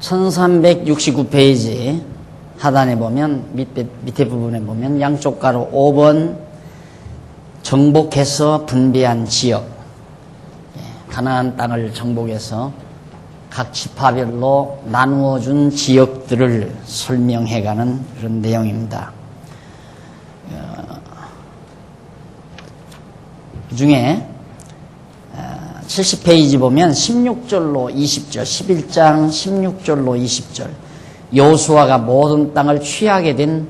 1369페이지 하단에 보면 밑에 부분에 보면 양쪽 가로 5번 정복해서 분배한 지역, 가나안 땅을 정복해서 각 지파별로 나누어 준 지역들을 설명해가는 그런 내용입니다. 그 중에 70페이지 보면 16절로 20절, 11장 16절로 20절, 여호수아가 모든 땅을 취하게 된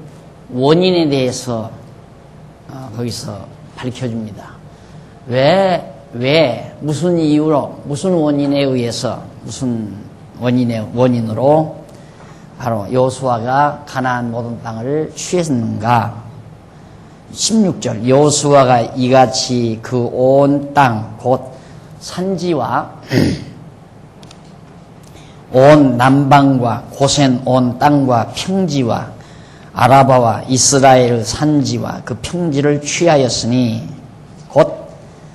원인에 대해서 거기서 밝혀줍니다. 왜, 무슨 이유로, 무슨 원인에 의해서, 무슨 원인으로 바로 여호수아가 가나안 모든 땅을 취했는가. 16절, 여호수아가 이같이 그 온 땅, 곧 산지와 온 남방과 고센 온 땅과 평지와 아라바와 이스라엘 산지와 그 평지를 취하였으니 곧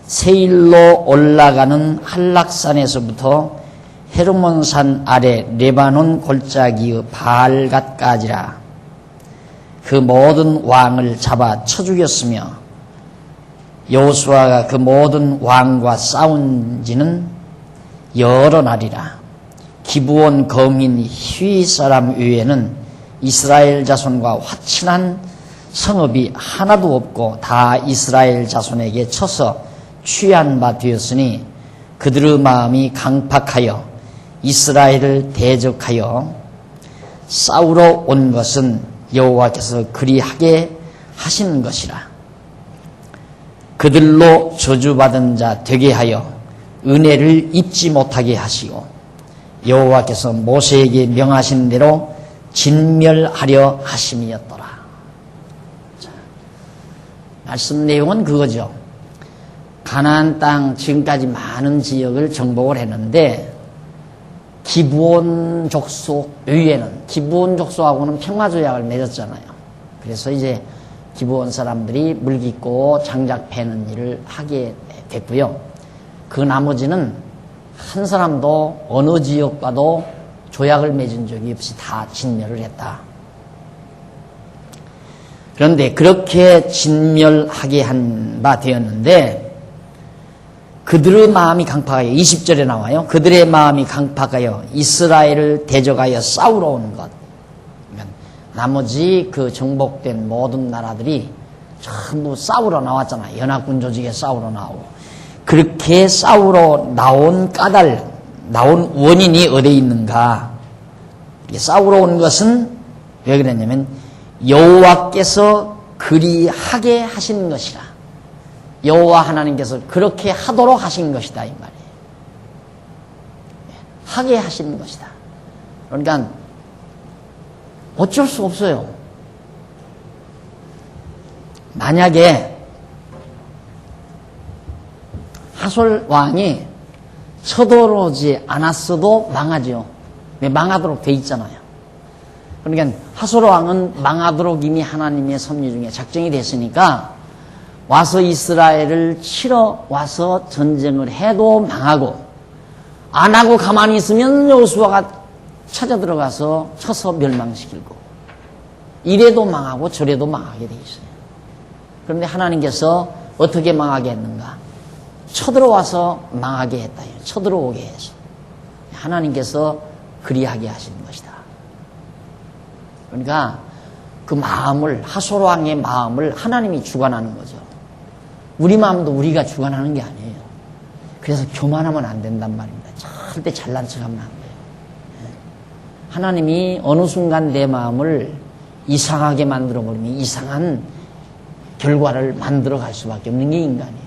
세일로 올라가는 한락산에서부터 헤르몬산 아래 레바논 골짜기의 바알갓까지라. 그 모든 왕을 잡아 쳐 죽였으며 여호수아가 그 모든 왕과 싸운 지는 여러 날이라. 기브온 거민 히위 사람 외에는 이스라엘 자손과 화친한 성읍이 하나도 없고 다 이스라엘 자손에게 쳐서 취한 바 되었으니 그들의 마음이 강팍하여 이스라엘을 대적하여 싸우러 온 것은 여호와께서 그리하게 하시는 것이라. 그들로 저주받은 자 되게 하여 은혜를 입지 못하게 하시고 여호와께서 모세에게 명하신 대로 진멸하려 하심이었더라. 자, 말씀 내용은 그거죠. 가나안 땅 지금까지 많은 지역을 정복을 했는데 기브온 족속 외에는, 기브온 족속하고는 평화조약을 맺었잖아요. 그래서 이제 기브온 사람들이 물 깃고 장작 패는 일을 하게 됐고요. 그 나머지는 한 사람도 어느 지역과도 조약을 맺은 적이 없이 다 진멸을 했다. 그런데 그렇게 진멸하게 한 바 되었는데 그들의 마음이 강팍하여, 20절에 나와요. 그들의 마음이 강팍하여 이스라엘을 대적하여 싸우러 오는 것. 그러니까 나머지 그 정복된 모든 나라들이 전부 싸우러 나왔잖아요. 연합군 조직에 싸우러 나오고. 그렇게 싸우러 나온 나온 원인이 어디에 있는가? 싸우러 온 것은 왜 그랬냐면 여호와께서 그리하게 하신 것이라. 여호와 하나님께서 그렇게 하도록 하신 것이다 이 말이에요. 하게 하신 것이다. 그러니까 어쩔 수 없어요. 만약에 하솔 왕이 쳐들어오지 않았어도 망하죠. 망하도록 돼 있잖아요. 그러니까 하솔 왕은 망하도록 이미 하나님의 섭리 중에 작정이 됐으니까 와서 이스라엘을 치러 와서 전쟁을 해도 망하고 안 하고 가만히 있으면 여호수아가 찾아 들어가서 쳐서 멸망시키고 이래도 망하고 저래도 망하게 돼 있어요. 그런데 하나님께서 어떻게 망하게 했는가? 쳐들어와서 망하게 했다. 쳐들어오게 해서 하나님께서 그리하게 하신 것이다. 그러니까 그 마음을, 하솔 왕의 마음을 하나님이 주관하는 거죠. 우리 마음도 우리가 주관하는 게 아니에요. 그래서 교만하면 안 된단 말입니다. 절대 잘난 척하면 안 돼요. 하나님이 어느 순간 내 마음을 이상하게 만들어버리면 이상한 결과를 만들어갈 수밖에 없는 게 인간이에요.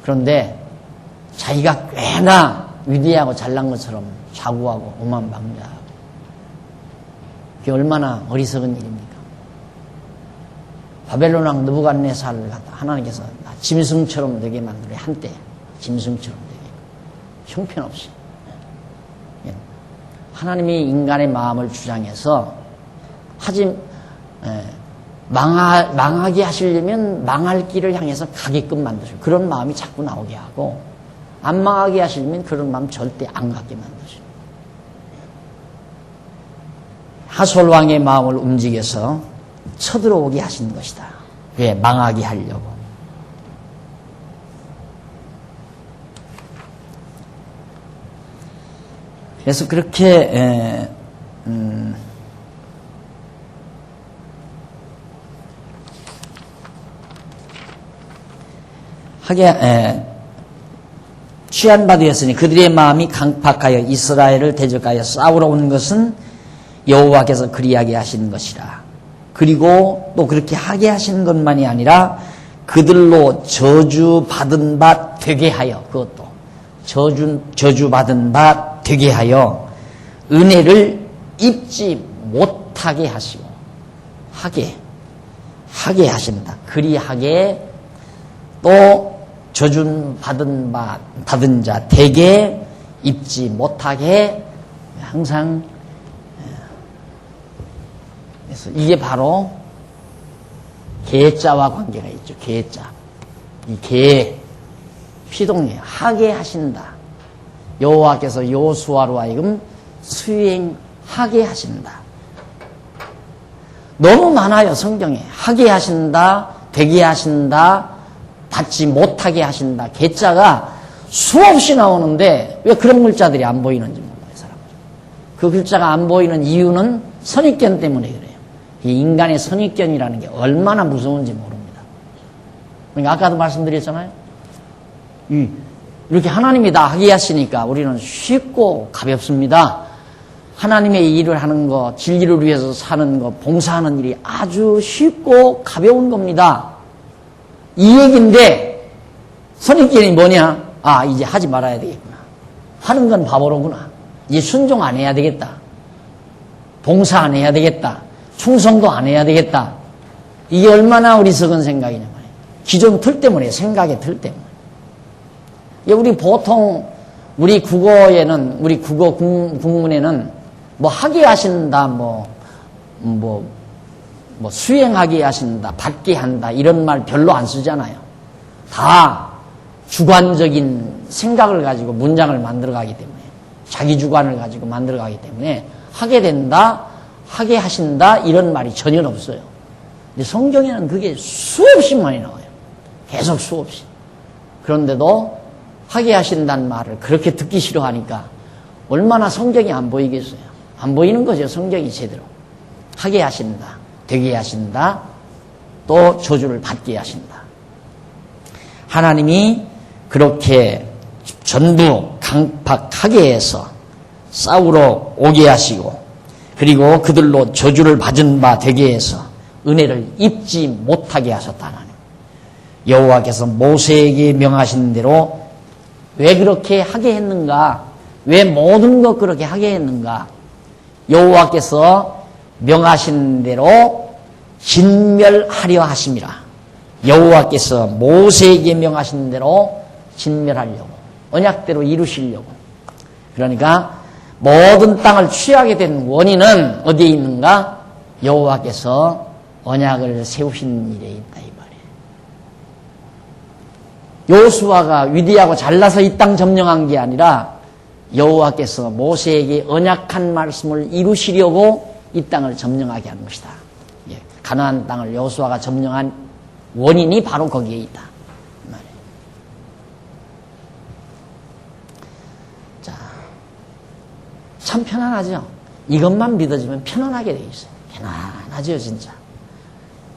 그런데 자기가 꽤나 위대하고 잘난 것처럼 자구하고 오만방자하고 그게 얼마나 어리석은 일입니까? 바벨론 왕 느부갓네살을 갖다 하나님께서 짐승처럼 되게 만들어요. 한때 짐승처럼 되게 형편없이. 하나님이 인간의 마음을 주장해서 망하게 하시려면 망할 길을 향해서 가게끔 만드셔요. 그런 마음이 자꾸 나오게 하고 안 망하게 하시려면 그런 마음 절대 안 갖게 만드셔요. 하솔왕의 마음을 움직여서 쳐들어오게 하신 것이다. 왜? 망하게 하려고. 그래서 그렇게 하게 취한 바 되었으니 그들의 마음이 강팍하여 이스라엘을 대적하여 싸우러 온 것은 여호와께서 그리하게 하신 것이라. 그리고 또 그렇게 하게 하신 것만이 아니라 그들로 저주받은 바 되게 하여, 그것도 저주받은 바 되게 하여 은혜를 입지 못하게 하시고 하게 하신다. 그리하게 또 받은 자 되게 입지 못하게 항상. 그래서 이게 바로 계자와 관계가 있죠. 계자. 이 계, 피동이에요. 하게 하신다. 여호와께서 여호수아로 하여금 수행하게 하신다. 너무 많아요, 성경에. 하게 하신다, 되게 하신다, 받지 못하게 하신다. 계자가 수없이 나오는데 왜 그런 글자들이 안 보이는지 몰라요, 사람들. 그 글자가 안 보이는 이유는 선입견 때문에 그래요. 이 인간의 선입견이라는 게 얼마나 무서운지 모릅니다. 그러니까 아까도 말씀드렸잖아요. 이렇게 하나님이 다 하게 하시니까 우리는 쉽고 가볍습니다. 하나님의 일을 하는 거, 진리를 위해서 사는 거, 봉사하는 일이 아주 쉽고 가벼운 겁니다. 이 얘기인데 선입견이 뭐냐? 아, 이제 하지 말아야 되겠구나. 하는 건 바보로구나. 이제 순종 안 해야 되겠다. 봉사 안 해야 되겠다. 충성도 안 해야 되겠다. 이게 얼마나 어리석은 생각이냐 말이에요. 기존 틀 때문에, 생각의 틀 때문에. 우리 보통 우리 국어에는, 우리 국어 국문에는 뭐 하게 하신다, 수행하게 하신다, 받게 한다 이런 말 별로 안 쓰잖아요. 다 주관적인 생각을 가지고 문장을 만들어가기 때문에, 자기 주관을 가지고 만들어가기 때문에 하게 된다, 하게 하신다 이런 말이 전혀 없어요. 근데 성경에는 그게 수없이 많이 나와요. 계속 수없이. 그런데도 하게 하신다는 말을 그렇게 듣기 싫어하니까 얼마나 성경이 안 보이겠어요. 안 보이는 거죠, 성경이 제대로. 하게 하신다, 되게 하신다, 또 저주를 받게 하신다. 하나님이 그렇게 전부 강팍하게 해서 싸우러 오게 하시고, 그리고 그들로 저주를 받은 바 되게 해서 은혜를 입지 못하게 하셨다. 하나님. 여호와께서 모세에게 명하신 대로 왜 그렇게 하게 했는가? 왜 모든 것 그렇게 하게 했는가? 여호와께서 명하신 대로 진멸하려 하심이라. 여호와께서 모세에게 명하신 대로 진멸하려고, 언약대로 이루시려고. 그러니까 모든 땅을 취하게 된 원인은 어디에 있는가? 여호와께서 언약을 세우신 일에 있다 이 말이에요. 여호수아가 위대하고 잘나서 이 땅 점령한 게 아니라 여호와께서 모세에게 언약한 말씀을 이루시려고 이 땅을 점령하게 한 것이다. 가나안 땅을 여호수아가 점령한 원인이 바로 거기에 있다. 자, 참 편안하죠. 이것만 믿어지면 편안하게 되어 있어요. 편안하죠, 진짜.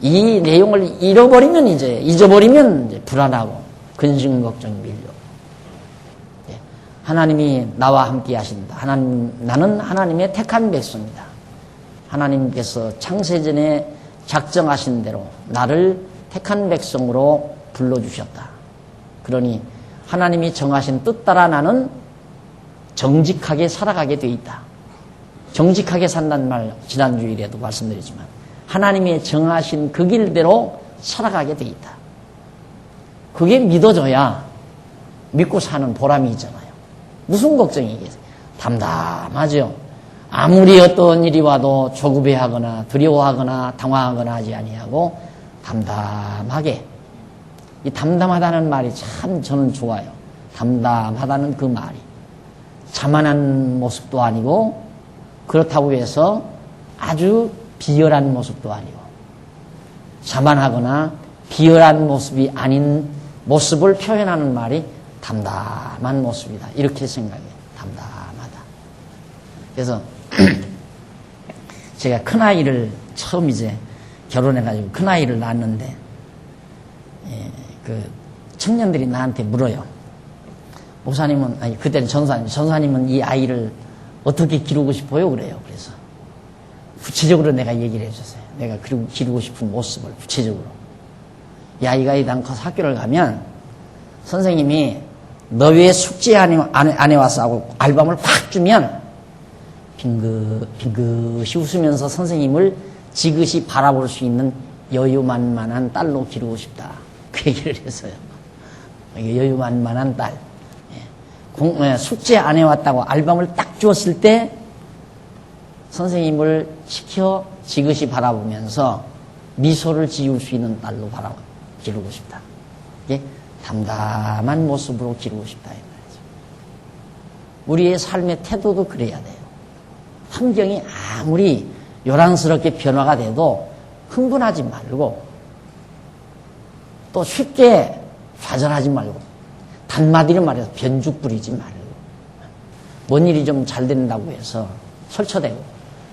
이 내용을 잊어버리면 이제 불안하고 근심 걱정이 밀려. 하나님이 나와 함께 하신다. 나는 하나님의 택한 백성이다. 하나님께서 창세전에 작정하신 대로 나를 택한 백성으로 불러주셨다. 그러니 하나님이 정하신 뜻 따라 나는 정직하게 살아가게 돼 있다. 정직하게 산다는 말 지난주일에도 말씀드렸지만 하나님이 정하신 그 길대로 살아가게 돼 있다. 그게 믿어져야 믿고 사는 보람이 있잖아요. 무슨 걱정이겠어요? 담담하죠. 아무리 어떤 일이 와도 조급해하거나 두려워하거나 당황하거나 하지 아니하고 담담하게. 이 담담하다는 말이 참 저는 좋아요. 담담하다는 그 말이 자만한 모습도 아니고 그렇다고 해서 아주 비열한 모습도 아니고 자만하거나 비열한 모습이 아닌 모습을 표현하는 말이 담담한 모습이다. 이렇게 생각해요. 담담하다. 그래서 제가 큰아이를 처음 이제 결혼해가지고 큰아이를 낳았는데 그 청년들이 나한테 물어요. 목사님은, 아니 그때는 전사님은 이 아이를 어떻게 기르고 싶어요? 그래요. 그래서 구체적으로 내가 얘기를 해줬어요. 내가 기르고 싶은 모습을 구체적으로. 이 아이가 이당 커서 학교를 가면 선생님이 너 왜 숙제 안 해왔어? 하고 알밤을 팍 주면 빙긋이 웃으면서 선생님을 지그시 바라볼 수 있는 여유만만한 딸로 기르고 싶다. 그 얘기를 했어요. 여유만만한 딸. 숙제 안 해왔다고 알밤을 딱 주었을 때 선생님을 시켜 지그시 바라보면서 미소를 지을 수 있는 딸로 기르고 싶다. 이게 담담한 모습으로 기르고 싶다. 이 말이죠. 우리의 삶의 태도도 그래야 돼요. 환경이 아무리 요란스럽게 변화가 돼도 흥분하지 말고 또 쉽게 좌절하지 말고 단마디를 말해서 변죽 부리지 말고 뭔 일이 좀 잘 된다고 해서 설쳐대고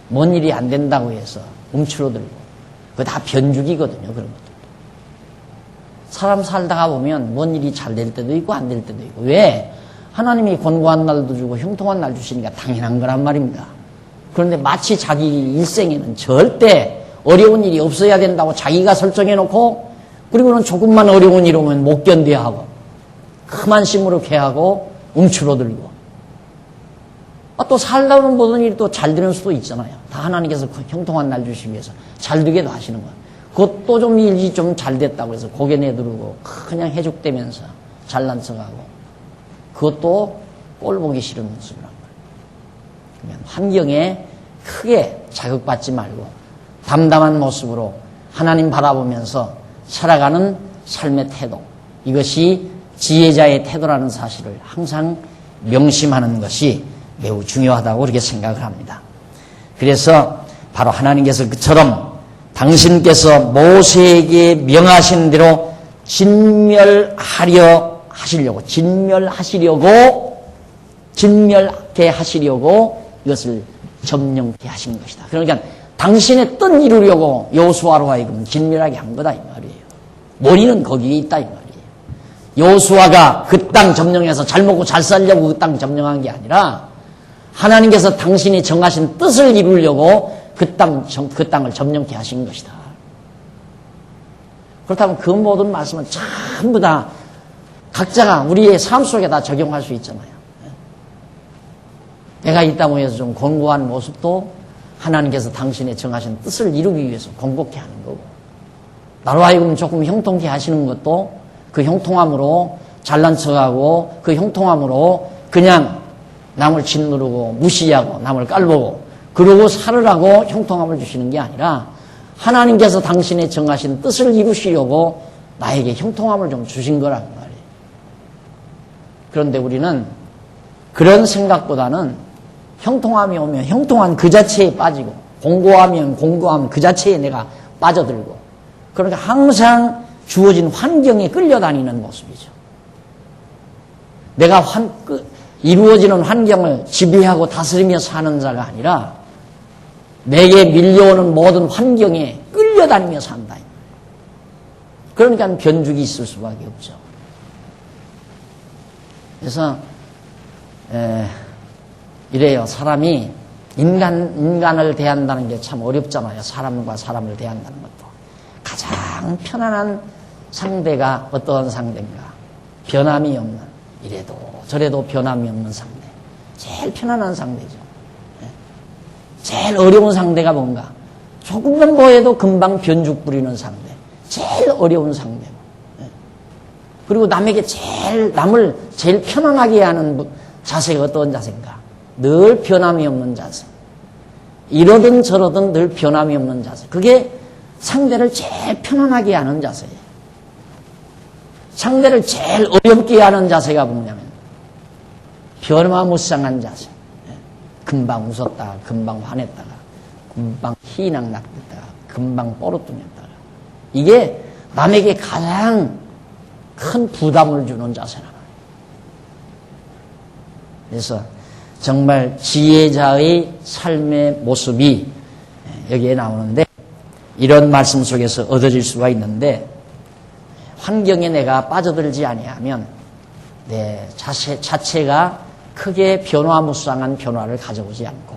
뭔 일이 안 된다고 해서 움츠러들고 그거 다 변죽이거든요. 그런 것도. 사람 살다가 보면 뭔 일이 잘 될 때도 있고 안 될 때도 있고 왜? 하나님이 권고한 날도 주고 형통한 날 주시니까 당연한 거란 말입니다. 그런데 마치 자기 일생에는 절대 어려운 일이 없어야 된다고 자기가 설정해놓고 그리고는 조금만 어려운 일 오면 못 견뎌하고 그만 시무룩해하고 움츠러들고 또 살다 보면 모든 일이 또 잘 되는 수도 있잖아요. 다 하나님께서 형통한 날 주시기 위해서 잘 되게도 하시는 거예요. 그것도 좀 일이 좀 잘 됐다고 해서 고개 내두르고 그냥 해죽대면서 잘난 척하고 그것도 꼴 보기 싫은 모습이란 말이에요. 그러면 환경에 크게 자극받지 말고 담담한 모습으로 하나님 바라보면서 살아가는 삶의 태도, 이것이 지혜자의 태도라는 사실을 항상 명심하는 것이 매우 중요하다고 그렇게 생각을 합니다. 그래서 바로 하나님께서 그처럼 당신께서 모세에게 명하신 대로 진멸하게 하시려고 이것을 점령케 하신 것이다. 그러니까 당신의 뜻 이루려고 여호수아로 하여금 진멸하게 한 거다 이 말이에요. 원인은 거기에 있다 이 말이에요. 여호수아가 그 땅 점령해서 잘 먹고 잘 살려고 그 땅 점령한 게 아니라 하나님께서 당신이 정하신 뜻을 이루려고 그 땅을 점령케 하신 것이다. 그렇다면 그 모든 말씀은 전부 다 각자가 우리의 삶 속에 다 적용할 수 있잖아요. 내가 이 땅 위에서 좀 공고한 모습도 하나님께서 당신의 정하신 뜻을 이루기 위해서 공고케 하는 거고 나로 하여금 조금 형통케 하시는 것도 그 형통함으로 잘난 척하고 그 형통함으로 그냥 남을 짓누르고 무시하고 남을 깔보고 그러고 살으라고 형통함을 주시는 게 아니라 하나님께서 당신의 정하신 뜻을 이루시려고 나에게 형통함을 좀 주신 거란 말이에요. 그런데 우리는 그런 생각보다는 형통함이 오면 형통한 그 자체에 빠지고 공고하면 공고함 그 자체에 내가 빠져들고 그러니까 항상 주어진 환경에 끌려다니는 모습이죠. 내가 이루어지는 환경을 지배하고 다스리며 사는 자가 아니라 내게 밀려오는 모든 환경에 끌려다니며 산다. 그러니까 변죽이 있을 수밖에 없죠. 그래서 이래요. 사람이 인간을 대한다는 게 참 어렵잖아요. 사람과 사람을 대한다는 것도. 가장 편안한 상대가 어떤 상대인가? 변함이 없는, 이래도 저래도 변함이 없는 상대. 제일 편안한 상대죠. 제일 어려운 상대가 뭔가? 조금만 보여도 금방 변죽 부리는 상대. 제일 어려운 상대고. 그리고 남을 제일 편안하게 하는 자세가 어떤 자세인가? 늘 변함이 없는 자세. 이러든 저러든 늘 변함이 없는 자세. 그게 상대를 제일 편안하게 하는 자세예요. 상대를 제일 어렵게 하는 자세가 뭐냐면 변화무쌍한 자세. 금방 웃었다가 금방 화냈다가 금방 희낙 났다가 금방 뻐릇뚱했다가 이게 남에게 가장 큰 부담을 주는 자세라. 그래서 정말 지혜자의 삶의 모습이 여기에 나오는데 이런 말씀 속에서 얻어질 수가 있는데 환경에 내가 빠져들지 아니하면 내 자체가 크게 변화무쌍한 변화를 가져오지 않고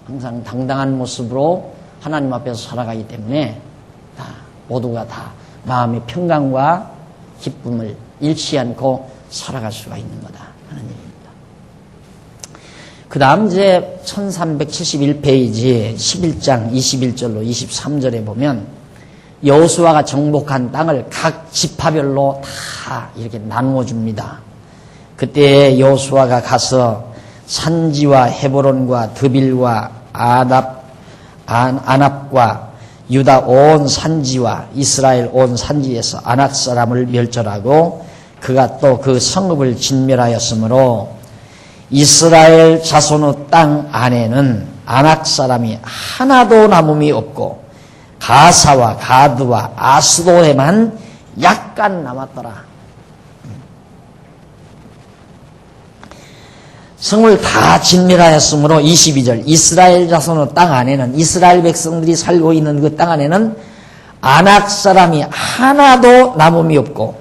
항상 당당한 모습으로 하나님 앞에서 살아가기 때문에 모두가 다 마음의 평강과 기쁨을 잃지 않고 살아갈 수가 있는 거다 하는 얘기입니다. 그 다음 이제 1371페이지 11장 21절로 23절에 보면 여호수아가 정복한 땅을 각 지파별로 다 이렇게 나누어 줍니다. 그때 여호수아가 가서 산지와 헤브론과 드빌과 아납과 유다 온 산지와 이스라엘 온 산지에서 아낙 사람을 멸절하고 그가 또 그 성읍을 진멸하였으므로 이스라엘 자손의 땅 안에는 아낙 사람이 하나도 남음이 없고 가사와 가드와 아스도에만 약간 남았더라. 성을 다 진멸하였으므로 22절 이스라엘 자손의 땅 안에는 이스라엘 백성들이 살고 있는 그 땅 안에는 아낙 사람이 하나도 남음이 없고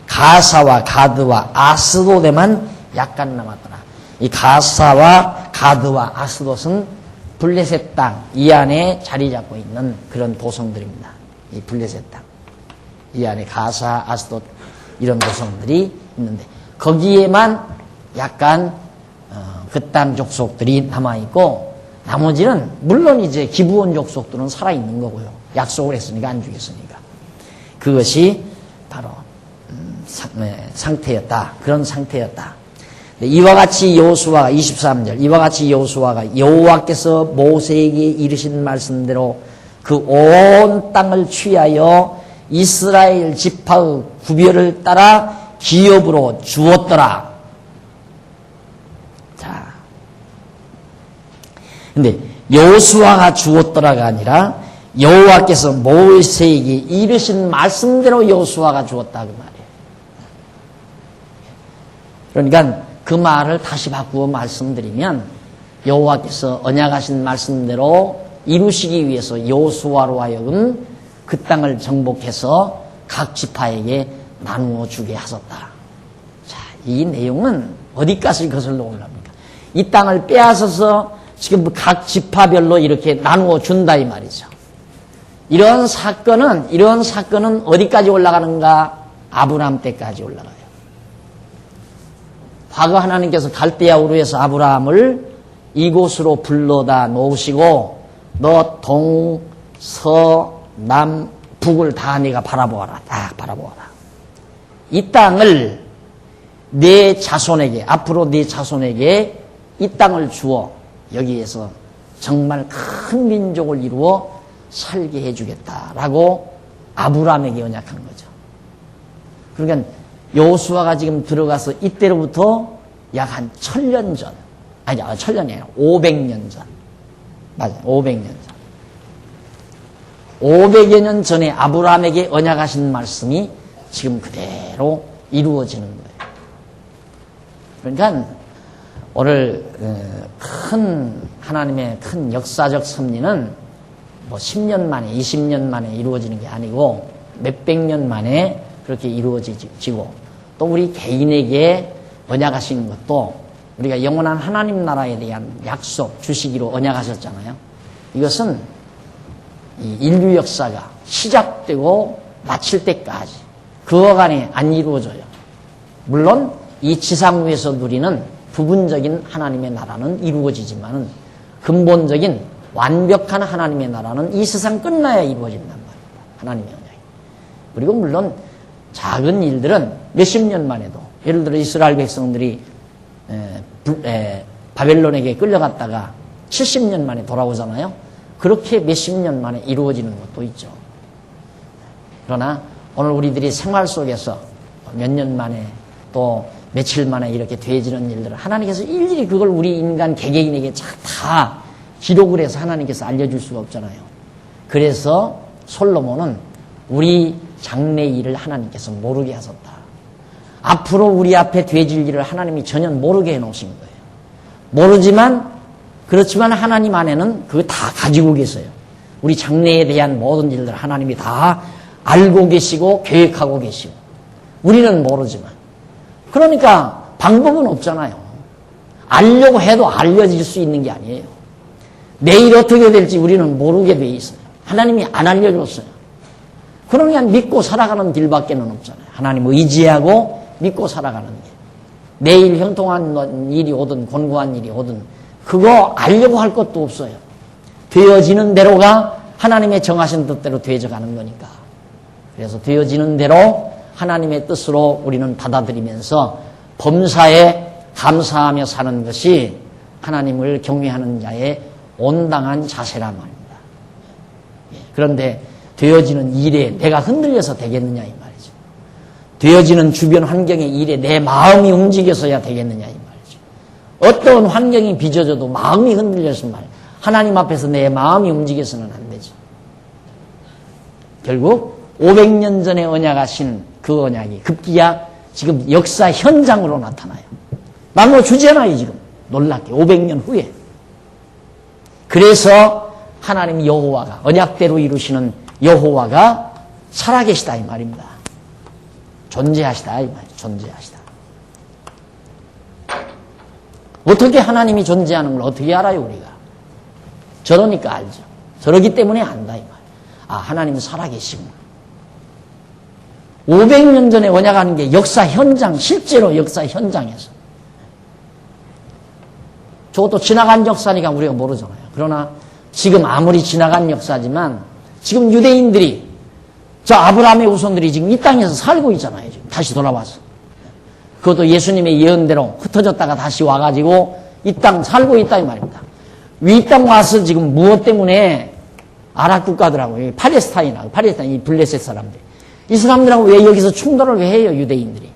가사와 가드와 아스도에만 약간 남았더라. 이 가사와 가드와 아스돗은 블레셋 땅 이 안에 자리 잡고 있는 그런 도성들입니다. 이 블레셋 땅 이 안에 가사, 아스돗 이런 도성들이 있는데 거기에만 약간 그 땅 족속들이 남아있고 나머지는 물론 이제 기브온 족속들은 살아있는 거고요. 약속을 했으니까 안 죽였으니까. 그것이 바로 상태였다. 그런 상태였다. 이와 같이 여호수아가 23절 이와 같이 여호수아가 여호와께서 모세에게 이르신 말씀대로 그 온 땅을 취하여 이스라엘 지파의 구별을 따라 기업으로 주었더라. 자, 근데 여호수아가 주었더라가 아니라 여호와께서 모세에게 이르신 말씀대로 여호수아가 주었다 그 말이에요. 그러니까 그 말을 다시 바꾸어 말씀드리면 여호와께서 언약하신 말씀대로 이루시기 위해서 여호수아로 하여금 그 땅을 정복해서 각 지파에게 나누어 주게 하셨다. 자, 이 내용은 어디까지 거슬러 올라옵니까? 이 땅을 빼앗아서 지금 각 지파별로 이렇게 나누어 준다 이 말이죠. 이런 사건은 어디까지 올라가는가? 아브라함 때까지 올라가요. 과거 하나님께서 갈대아 우르에서 아브라함을 이곳으로 불러다 놓으시고 너 동, 서, 남, 북을 다 네가 바라보아라. 딱 바라보아라. 이 땅을 네 자손에게 앞으로 네 자손에게 이 땅을 주어 여기에서 정말 큰 민족을 이루어 살게 해주겠다라고 아브라함에게 언약한 거죠. 그러니까 여호수아가 지금 들어가서 이때로부터 약 한 1000년 전, 아니 1000년이 아니라 500년 전, 맞아요, 500년 전. 500여 년 전에 아브라함에게 언약하신 말씀이 지금 그대로 이루어지는 거예요. 그러니까 오늘 큰 하나님의 큰 역사적 섭리는 뭐 10년 만에 20년 만에 이루어지는 게 아니고 몇백 년 만에 그렇게 이루어지고 또 우리 개인에게 언약하시는 것도 우리가 영원한 하나님 나라에 대한 약속 주시기로 언약하셨잖아요. 이것은 이 인류 역사가 시작되고 마칠 때까지 그어간에 안 이루어져요. 물론 이 지상 위에서 누리는 부분적인 하나님의 나라는 이루어지지만 근본적인 완벽한 하나님의 나라는 이 세상 끝나야 이루어진단 말입니다. 하나님의 언약이. 그리고 물론 작은 일들은 몇십 년 만에도 예를 들어 이스라엘 백성들이 바벨론에게 끌려갔다가 70년 만에 돌아오잖아요. 그렇게 몇십 년 만에 이루어지는 것도 있죠. 그러나 오늘 우리들이 생활 속에서 몇 년 만에 또 며칠 만에 이렇게 되어지는 일들을 하나님께서 일일이 그걸 우리 인간 개개인에게 다 기록을 해서 하나님께서 알려줄 수가 없잖아요. 그래서 솔로몬은 우리 장래 일을 하나님께서 모르게 하셨다. 앞으로 우리 앞에 되질 일을 하나님이 전혀 모르게 해놓으신 거예요. 모르지만, 그렇지만 하나님 안에는 그거 다 가지고 계세요. 우리 장래에 대한 모든 일들을 하나님이 다 알고 계시고 계획하고 계시고, 우리는 모르지만. 그러니까 방법은 없잖아요. 알려고 해도 알려질 수 있는 게 아니에요. 내일 어떻게 될지 우리는 모르게 돼 있어요. 하나님이 안 알려줬어요. 그러니까 믿고 살아가는 길밖에는 없잖아요. 하나님 의지하고 믿고 살아가는 길. 내일 형통한 일이 오든 곤고한 일이 오든 그거 알려고 할 것도 없어요. 되어지는 대로가 하나님의 정하신 뜻대로 되어져가는 거니까. 그래서 되어지는 대로 하나님의 뜻으로 우리는 받아들이면서 범사에 감사하며 사는 것이 하나님을 경외하는 자의 온당한 자세란 말입니다. 그런데 되어지는 일에 내가 흔들려서 되겠느냐 이 말이죠. 되어지는 주변 환경의 일에 내 마음이 움직여서야 되겠느냐 이 말이죠. 어떤 환경이 빚어져도 마음이 흔들려서 말이에요. 하나님 앞에서 내 마음이 움직여서는 안 되죠. 결국 500년 전에 언약하신 그 언약이 급기야 지금 역사 현장으로 나타나요. 말로 주잖아요 지금. 놀랍게 500년 후에. 그래서 하나님 여호와가 언약대로 이루시는 여호와가 살아계시다 이 말입니다. 존재하시다 이 말이에요. 존재하시다. 어떻게 하나님이 존재하는 걸 어떻게 알아요 우리가? 저러니까 알죠. 저러기 때문에 안다 이 말이에요. 아 하나님은 살아계시구나. 500년 전에 언약하는 게 역사 현장, 실제로 역사 현장에서. 저것도 지나간 역사니까 우리가 모르잖아요. 그러나 지금 아무리 지나간 역사지만 지금 유대인들이 저 아브라함의 후손들이 지금 이 땅에서 살고 있잖아요. 지금 다시 돌아와서. 그것도 예수님의 예언대로 흩어졌다가 다시 와가지고 이 땅 살고 있다 이 말입니다. 이 땅 와서 지금 무엇 때문에 아랍 국가들하고 팔레스타인하고 이 블레셋 사람들 이 사람들하고 왜 여기서 충돌을 왜 해요 유대인들이?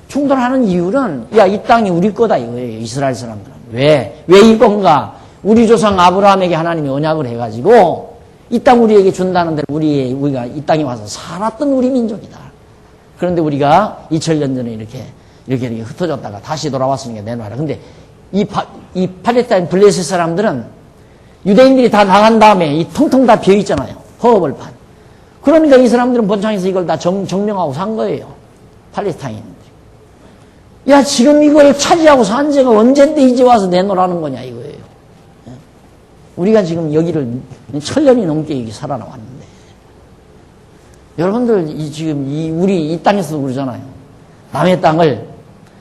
충돌하는 이유는 야 이 땅이 우리 거다 이거예요. 이스라엘 사람들은. 왜 이건가? 우리 조상 아브라함에게 하나님이 언약을 해가지고 이 땅 우리에게 준다는 대로 우리가 이 땅에 와서 살았던 우리 민족이다. 그런데 우리가 2000년 전에 이렇게 흩어졌다가 다시 돌아왔으니까 내놔라. 근데 이 팔레스타인 블레셋 사람들은 유대인들이 다 나간 다음에 이 통통 다 비어 있잖아요. 허허벌판. 그러니까 이 사람들은 본창에서 이걸 다 정명하고 산 거예요. 팔레스타인들이. 야 지금 이걸 차지하고 산 지가 언젠데 이제 와서 내놓으라는 거냐 이거예요. 우리가 지금 여기를 1000년이 넘게 여기 살아나왔는데 여러분들 지금 우리 이 땅에서도 그러잖아요.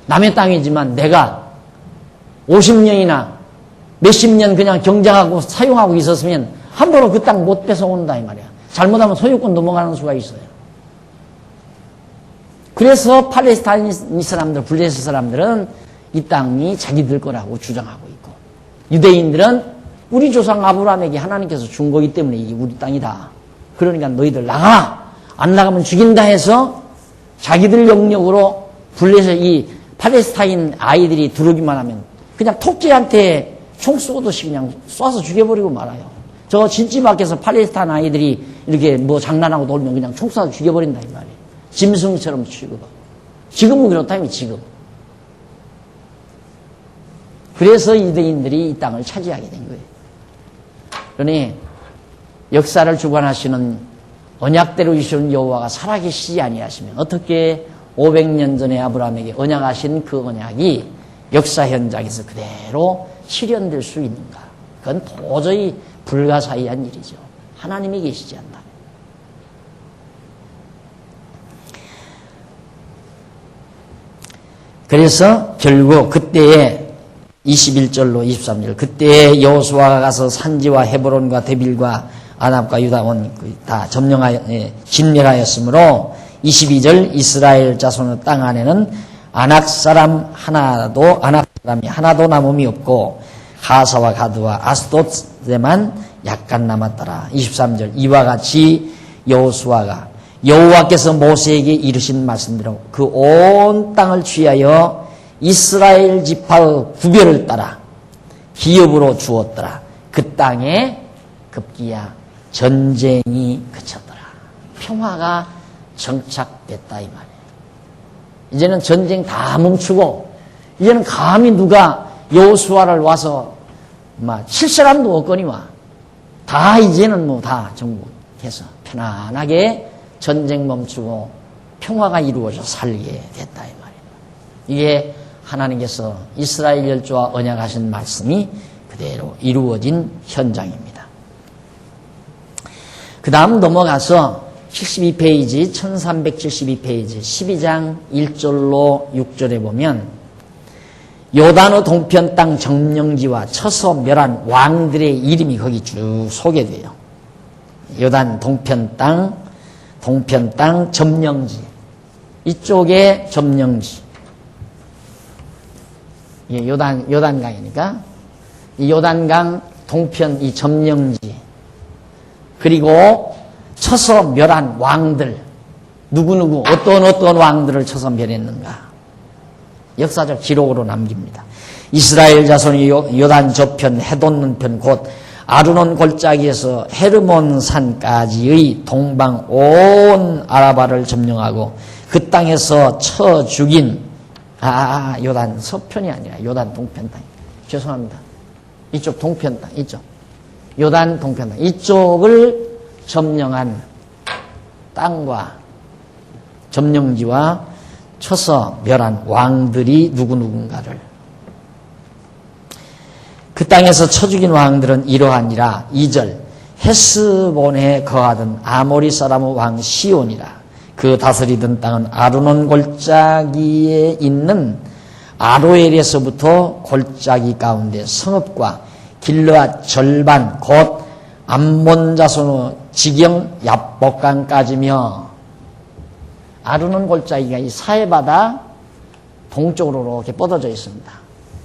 남의 땅이지만 내가 50년이나 몇십 년 그냥 경작하고 사용하고 있었으면 함부로 그 땅 못 뺏어온다 이 말이야. 잘못하면 소유권 넘어가는 수가 있어요. 그래서 팔레스타인 사람들, 블레셋 사람들은 이 땅이 자기들 거라고 주장하고 있고 유대인들은 우리 조상 아브라함에게 하나님께서 준 거기 때문에 이게 우리 땅이다. 그러니까 너희들 나가라. 안 나가면 죽인다 해서 자기들 영역으로 블레셋 이 팔레스타인 아이들이 들어오기만 하면 그냥 토끼한테 총 쏘듯이 그냥 쏴서 죽여버리고 말아요. 저 진지 밖에서 팔레스타인 아이들이 이렇게 뭐 장난하고 놀면 그냥 총 쏴서 죽여버린다 이 말이에요. 짐승처럼 취급하고. 지금은 그렇다면 지금. 그래서 유대인들이 이 땅을 차지하게 된 거예요. 그러니 역사를 주관하시는 언약대로 이루시는 여호와가 살아계시지 아니하시면 어떻게 500년 전에 아브라함에게 언약하신 그 언약이 역사 현장에서 그대로 실현될 수 있는가? 그건 도저히 불가사의한 일이죠. 하나님이 계시지 않나. 그래서 결국 그때에 21절로 23절 그때에 여호수아가 가서 산지와 헤브론과 데빌과 아납과 유다온 다 점령하여 진멸하였으므로 22절 이스라엘 자손의 땅 안에는 아낙 사람이 하나도 남음이 없고 하사와 가드와 아스돗에만 약간 남았더라. 23절 이와 같이 여호수아가 여호와께서 모세에게 이르신 말씀대로 그 온 땅을 취하여 이스라엘 지파의 구별을 따라 기업으로 주었더라. 그 땅에 급기야 전쟁이 그쳤더라. 평화가 정착됐다 이 말이에요. 이제는 전쟁 다 멈추고 이제는 감히 누가 여호수아를 와서 칠 사람도 없거니와 다 이제는 뭐 다 정복해서 편안하게 전쟁 멈추고 평화가 이루어져 살게 됐다 이 말이에요. 이게 하나님께서 이스라엘 열조와 언약하신 말씀이 그대로 이루어진 현장입니다. 그 다음 넘어가서 72페이지 1372페이지 12장 1절로 6절에 보면 요단의 동편 땅 점령지와 쳐서 멸한 왕들의 이름이 거기 쭉 소개돼요. 요단 동편 땅 점령지. 이쪽에 점령지. 요단강이니까. 이 요단강 동편 이 점령지. 그리고 쳐서 멸한 왕들. 누구누구, 어떤 왕들을 쳐서 멸했는가. 역사적 기록으로 남깁니다. 이스라엘 자손이 요단 저편, 해돋는 편, 곧 아르논 골짜기에서 헤르몬 산까지의 동방 온 아라바를 점령하고 그 땅에서 쳐 죽인 요단 서편이 아니라 요단 동편 땅. 죄송합니다. 이쪽 동편 땅, 이쪽 요단 동편 땅, 이쪽을 점령한 땅과 점령지와 쳐서 멸한 왕들이 누구누군가를, 그 땅에서 쳐 죽인 왕들은 이러하니라. 2절 헤스본에 거하던 아모리 사람의 왕 시온이라. 그 다스리던 땅은 아르논 골짜기에 있는 아로엘에서부터 골짜기 가운데 성읍과 길르앗 절반 곧 암몬 자손의 지경 야복강까지며. 아르논 골짜기가 이 사해바다 동쪽으로 이렇게 뻗어져 있습니다.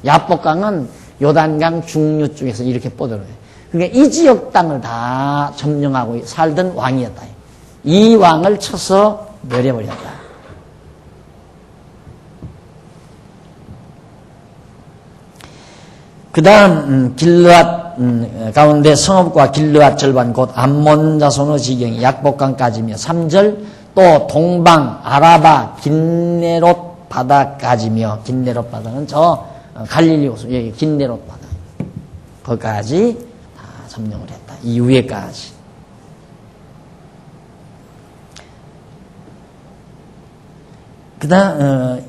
야복강은 요단강 중류 쪽에서 이렇게 뻗어져요. 그러니까 이 지역 땅을 다 점령하고 살던 왕이었다. 이 왕을 쳐서 멸해버렸다. 그 다음 길르앗 가운데 성읍과 길르앗 절반 곧 암몬 자손의 지경이 약복강까지며. 3절 또 동방 아라바 긴네롯 바다까지며. 긴네롯 바다는 저 갈릴리 호수, 여기 긴네롯 바다, 거기까지 다 점령을 했다. 이 위에까지. 그 다음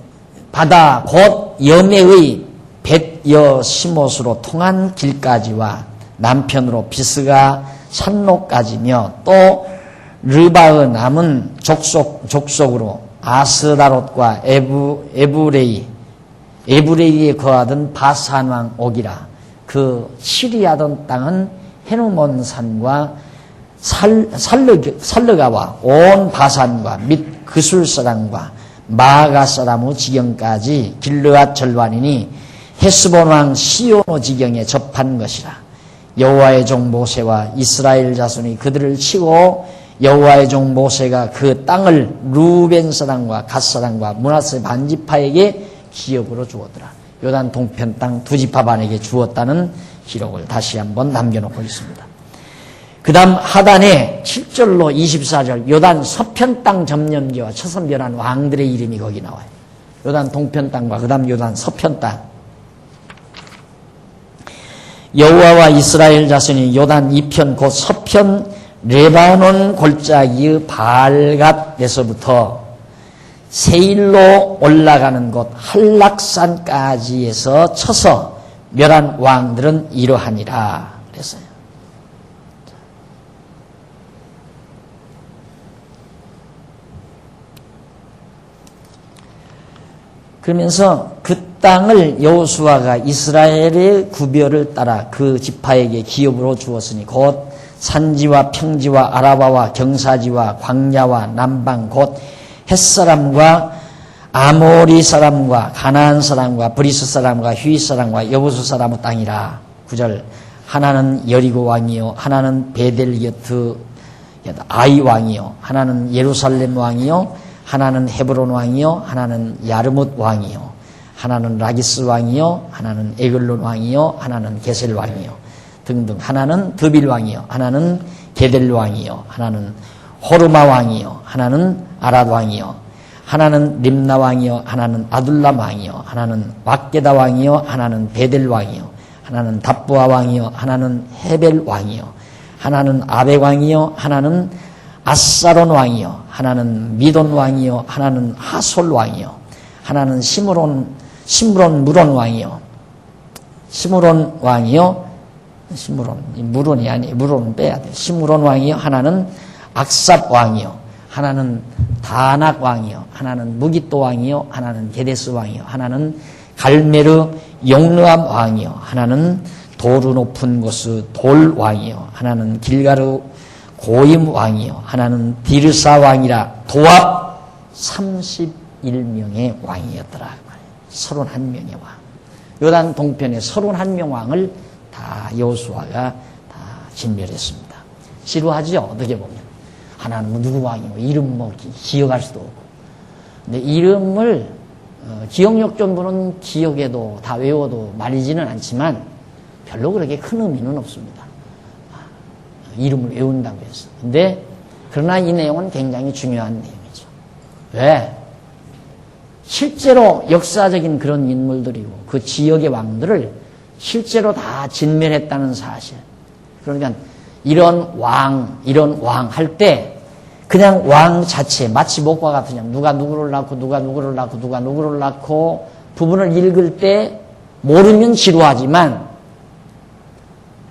바다 곧 여매의 벳여시못으로 통한 길까지와 남편으로 비스가 산로까지며. 또 르바의 남은 족속으로 아스다롯과 에브레이에 거하던 바산왕 옥이라. 그 치리하던 땅은 헤르몬 산과 살르가와 온 바산과 및 그술 사람과 마아가 사람의 지경까지 길르앗 절반이니 헤스본 왕 시온의 지경에 접한 것이라. 여호와의 종 모세와 이스라엘 자손이 그들을 치고 여호와의 종 모세가 그 땅을 루벤 사람과 갓 사람과 므낫세 반지파에게 기업으로 주었더라. 요단 동편 땅 두 지파 반에게 주었다는 기록을 다시 한번 남겨놓고 있습니다. 그 다음 하단에 7절로 24절 요단 서편 땅 점령지와 쳐서 멸한 왕들의 이름이 거기 나와요. 요단 동편 땅과 그 다음 요단 서편 땅. 여호와와 이스라엘 자손이 요단 이편 곧 서편 레바논 골짜기의 발갓에서부터 세일로 올라가는 곳 한락산까지에서 쳐서 멸한 왕들은 이러하니라 그랬어요. 그러면서 그 땅을 여호수아가 이스라엘의 구별을 따라 그 지파에게 기업으로 주었으니 곧 산지와 평지와 아라바와 경사지와 광야와 남방 곧 햇사람과 아모리 사람과 가나안 사람과 브리스 사람과 휘 사람과 여부수 사람의 땅이라. 9절 하나는 여리고 왕이요 하나는 베델게트 아이 왕이요 하나는 예루살렘 왕이요 하나는 헤브론 왕이요 하나는 야르뭇 왕이요 하나는 라기스 왕이요 하나는 에글론 왕이요 하나는 게셀 왕이요 등등. 하나는 드빌 왕이요, 하나는 게델 왕이요, 하나는 호르마 왕이요, 하나는 아랏 왕이요, 하나는 림나 왕이요, 하나는 아둘람 왕이요, 하나는 왁게다 왕이요, 하나는 베델 왕이요, 하나는 답부아 왕이요, 하나는 헤벨 왕이요, 하나는 아벡 왕이요, 하나는 아사론 왕이요, 하나는 미돈 왕이요, 하나는 하솔 왕이요, 하나는 시므론 무론 왕이요, 시므론 왕이요, 무론이 아니, 무론은 빼야 돼. 시므론 왕이요, 하나는 악삽 왕이요, 하나는 다낙 왕이요, 하나는 무기또 왕이요, 하나는 게데스 왕이요, 하나는 갈메르 용르암 왕이요, 하나는 도루 높은 곳의 돌 왕이요, 하나는 길가르 고임 왕이요, 하나는 디르사 왕이라 도합 31명의 왕이었더라. 31명의 왕. 요단 동편의 31명 왕을 다 여호수아가 다 진멸했습니다. 지루하죠, 어떻게 보면. 하나는 누구 왕이고 이름 뭐 기억할 수도 없고. 근데 이름을 기억력 좀 보는 기억에도 다 외워도 말리지는 않지만 별로 그렇게 큰 의미는 없습니다. 이름을 외운다고 해서. 근데 그러나 이 내용은 굉장히 중요한 내용이죠. 왜? 실제로 역사적인 그런 인물들이고 그 지역의 왕들을 실제로 다 진멸했다는 사실. 그러니까 이런 왕 할 때 그냥 왕 자체 마치 목과 같으냐. 누가 누구를 낳고 누가 누구를 낳고 누가 누구를 낳고 부분을 읽을 때 모르면 지루하지만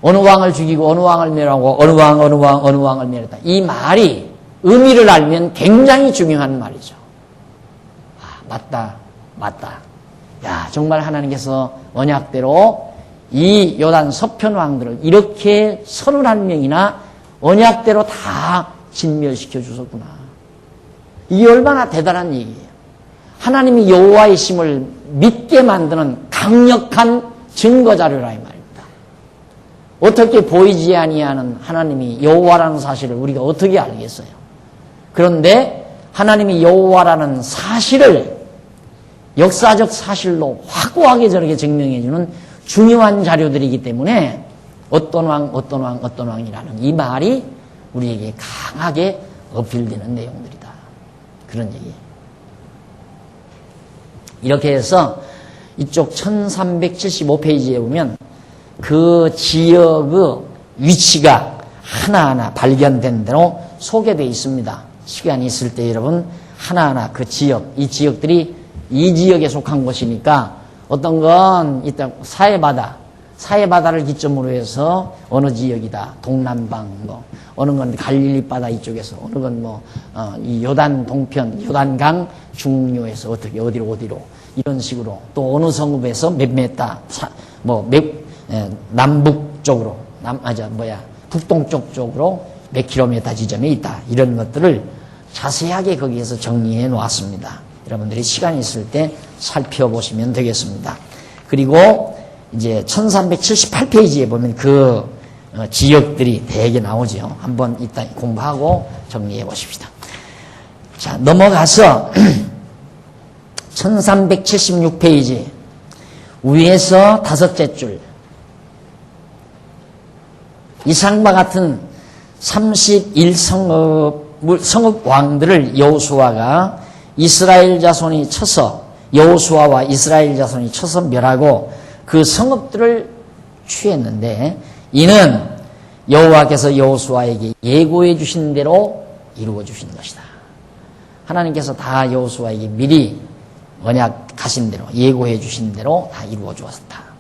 어느 왕을 죽이고 어느 왕을 멸하고 어느 왕을 멸했다. 이 말이 의미를 알면 굉장히 중요한 말이죠. 맞다. 야, 정말 하나님께서 언약대로 이 요단 서편 왕들을 이렇게 31명이나 언약대로 다 진멸시켜 주셨구나. 이게 얼마나 대단한 얘기예요. 하나님이 여호와의 심을 믿게 만드는 강력한 증거자료라 이 말입니다. 어떻게 보이지 아니하는 하나님이 여호와라는 사실을 우리가 어떻게 알겠어요? 그런데 하나님이 여호와라는 사실을 역사적 사실로 확고하게 저렇게 증명해주는 중요한 자료들이기 때문에 어떤 왕이라는 이 말이 우리에게 강하게 어필되는 내용들이다. 그런 얘기예요. 이렇게 해서 이쪽 1375페이지에 보면 그 지역의 위치가 하나하나 발견된 대로 소개되어 있습니다. 시간이 있을 때 여러분 하나하나 그 지역, 이 지역들이 이 지역에 속한 곳이니까 어떤 건 일단 사해바다를 기점으로 해서 어느 지역이다. 동남방 어느 건 갈릴리 바다 이쪽에서 어느 건 이 요단 동편, 요단강 중류에서 어떻게 어디로 이런 식으로 또 어느 성읍에서 남북 쪽으로 북동쪽 쪽으로 몇 킬로미터 지점에 있다. 이런 것들을 자세하게 거기에서 정리해 놓았습니다. 여러분들이 시간이 있을 때 살펴보시면 되겠습니다. 그리고 이제 1378페이지에 보면 그 지역들이 대개 나오죠. 한번 이따 공부하고 정리해 보십시다. 자, 넘어가서 1376페이지 위에서 다섯째 줄 이상과 같은 31성읍 왕들을 여호수아가 이스라엘 자손이 쳐서 여호수아와 이스라엘 자손이 쳐서 멸하고 그 성읍들을 취했는데 이는 여호와께서 여호수아에게 예고해 주신 대로 이루어 주신 것이다. 하나님께서 다 여호수아에게 미리 언약하신 대로 예고해 주신 대로 다 이루어 주었다.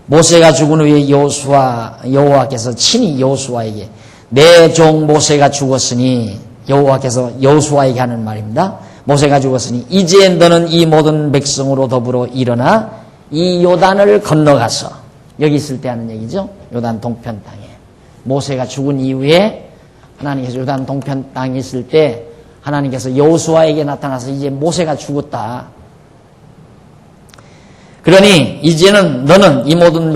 모세가 죽은 후에 여호와께서 친히 여호수아에게 내 종 모세가 죽었으니 여호와께서 여호수아에게 하는 말입니다. 모세가 죽었으니 이제 너는 이 모든 백성으로 더불어 일어나 이 요단을 건너가서 여기 있을 때 하는 얘기죠. 요단 동편 땅에 모세가 죽은 이후에 하나님께서 요단 동편 땅에 있을 때 하나님께서 여호수아에게 나타나서 이제 모세가 죽었다. 그러니 이제는 너는 이 모든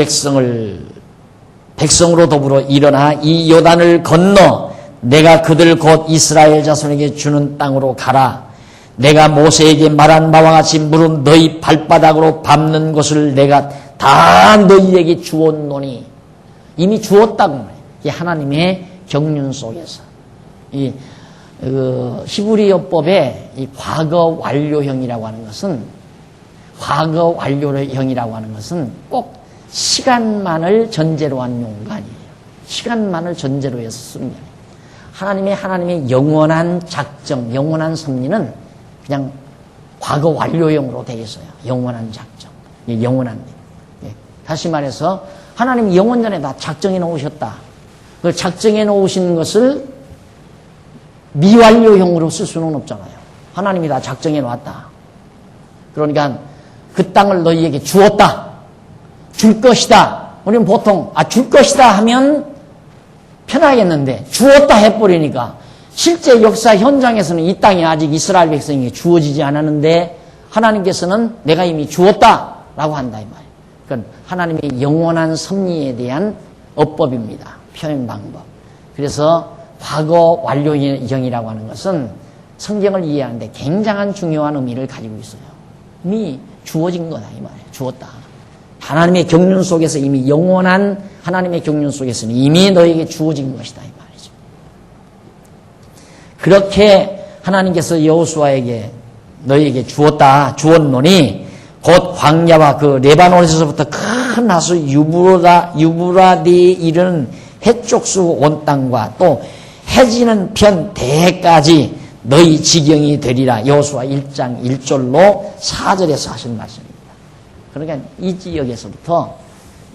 백성으로 더불어 일어나 이 요단을 건너 내가 그들 곧 이스라엘 자손에게 주는 땅으로 가라. 내가 모세에게 말한 바와 같이 물은 너희 발바닥으로 밟는 것을 내가 다 너희에게 주었노니 이미 주었다고 말해요. 이 하나님의 경륜 속에서. 이 히브리어법의 이 과거 완료형이라고 하는 것은, 과거 완료형이라고 하는 것은 꼭 시간만을 전제로 한 용어가 아니에요. 시간만을 전제로 해서 쓰는 게 아니에요. 하나님의 영원한 작정, 영원한 섭리는 그냥 과거 완료형으로 되어 있어요. 영원한 작정. 영원한 일. 다시 말해서 하나님이 영원 전에 다 작정해 놓으셨다. 그 작정해 놓으신 것을 미완료형으로 쓸 수는 없잖아요. 하나님이 다 작정해 놓았다. 그러니까 그 땅을 너희에게 주었다. 줄 것이다. 우리는 보통 줄 것이다 하면 편하겠는데 주었다 해버리니까 실제 역사 현장에서는 이 땅이 아직 이스라엘 백성에게 주어지지 않았는데 하나님께서는 내가 이미 주었다라고 한다 이 말이에요. 그건 하나님의 영원한 섭리에 대한 어법입니다. 표현 방법. 그래서 과거 완료형이라고 하는 것은 성경을 이해하는데 굉장한 중요한 의미를 가지고 있어요. 이미 주어진 거다 이 말이에요. 주었다. 하나님의 경륜 속에서 이미 영원한 하나님의 경륜 속에서는 이미 너에게 주어진 것이다 이 말이죠. 그렇게 하나님께서 여호수아에게 너에게 주었노니 곧 광야와 그 레바논에서부터 큰 하수 유브라디에 이르는 해쪽수 온 땅과 또 해지는 편 대해까지 너희 지경이 되리라. 여호수아 1장 1절로 4절에서 하신 말씀입니다. 그러니까 이 지역에서부터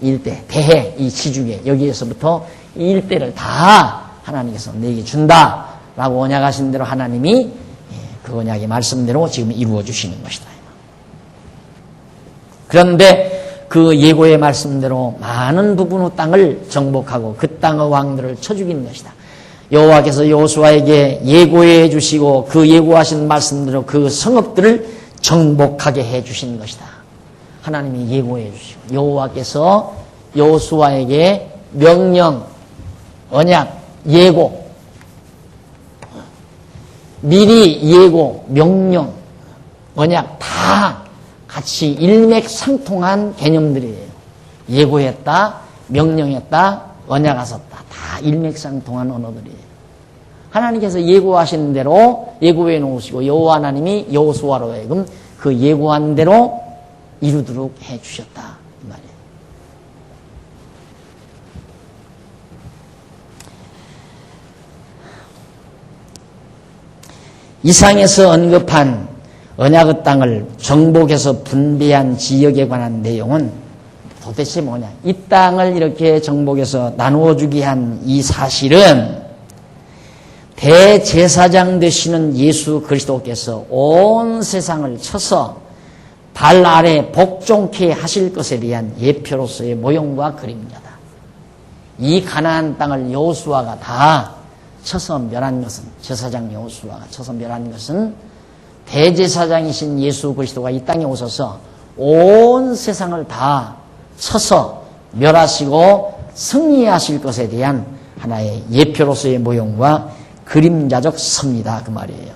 일대, 대해, 이 지중해 여기에서부터 이 일대를 다 하나님께서 너에게 준다라고 언약하신 대로 하나님이 그 언약의 말씀대로 지금 이루어 주시는 것이다. 그런데 그 예고의 말씀대로 많은 부분의 땅을 정복하고 그 땅의 왕들을 쳐 죽인 것이다. 여호와께서 여호수아에게 예고해 주시고 그 예고하신 말씀대로 그 성읍들을 정복하게 해 주신 것이다. 하나님이 예고해 주시고 여호와께서 여호수아에게 명령, 언약, 예고, 미리 예고, 명령, 언약 다 같이 일맥상통한 개념들이에요. 예고했다, 명령했다, 언약하셨다. 다 일맥상통한 언어들이에요. 하나님께서 예고하신 대로 예고해 놓으시고 여호와 하나님이 여호수아로 하여금 그 예고한 대로 이루도록 해 주셨다 이 말이에요. 이상에서 언급한 언약의 땅을 정복해서 분배한 지역에 관한 내용은 도대체 뭐냐? 이 땅을 이렇게 정복해서 나누어 주게 한 이 사실은 대제사장 되시는 예수 그리스도께서 온 세상을 쳐서 발 아래 복종케 하실 것에 대한 예표로서의 모형과 그림자다. 이 가나안 땅을 여호수아가 다 쳐서 멸한 것은, 제사장 여호수아가 쳐서 멸한 것은 대제사장이신 예수 그리스도가 이 땅에 오셔서 온 세상을 다 쳐서 멸하시고 승리하실 것에 대한 하나의 예표로서의 모형과 그림자적 섭니다 그 말이에요.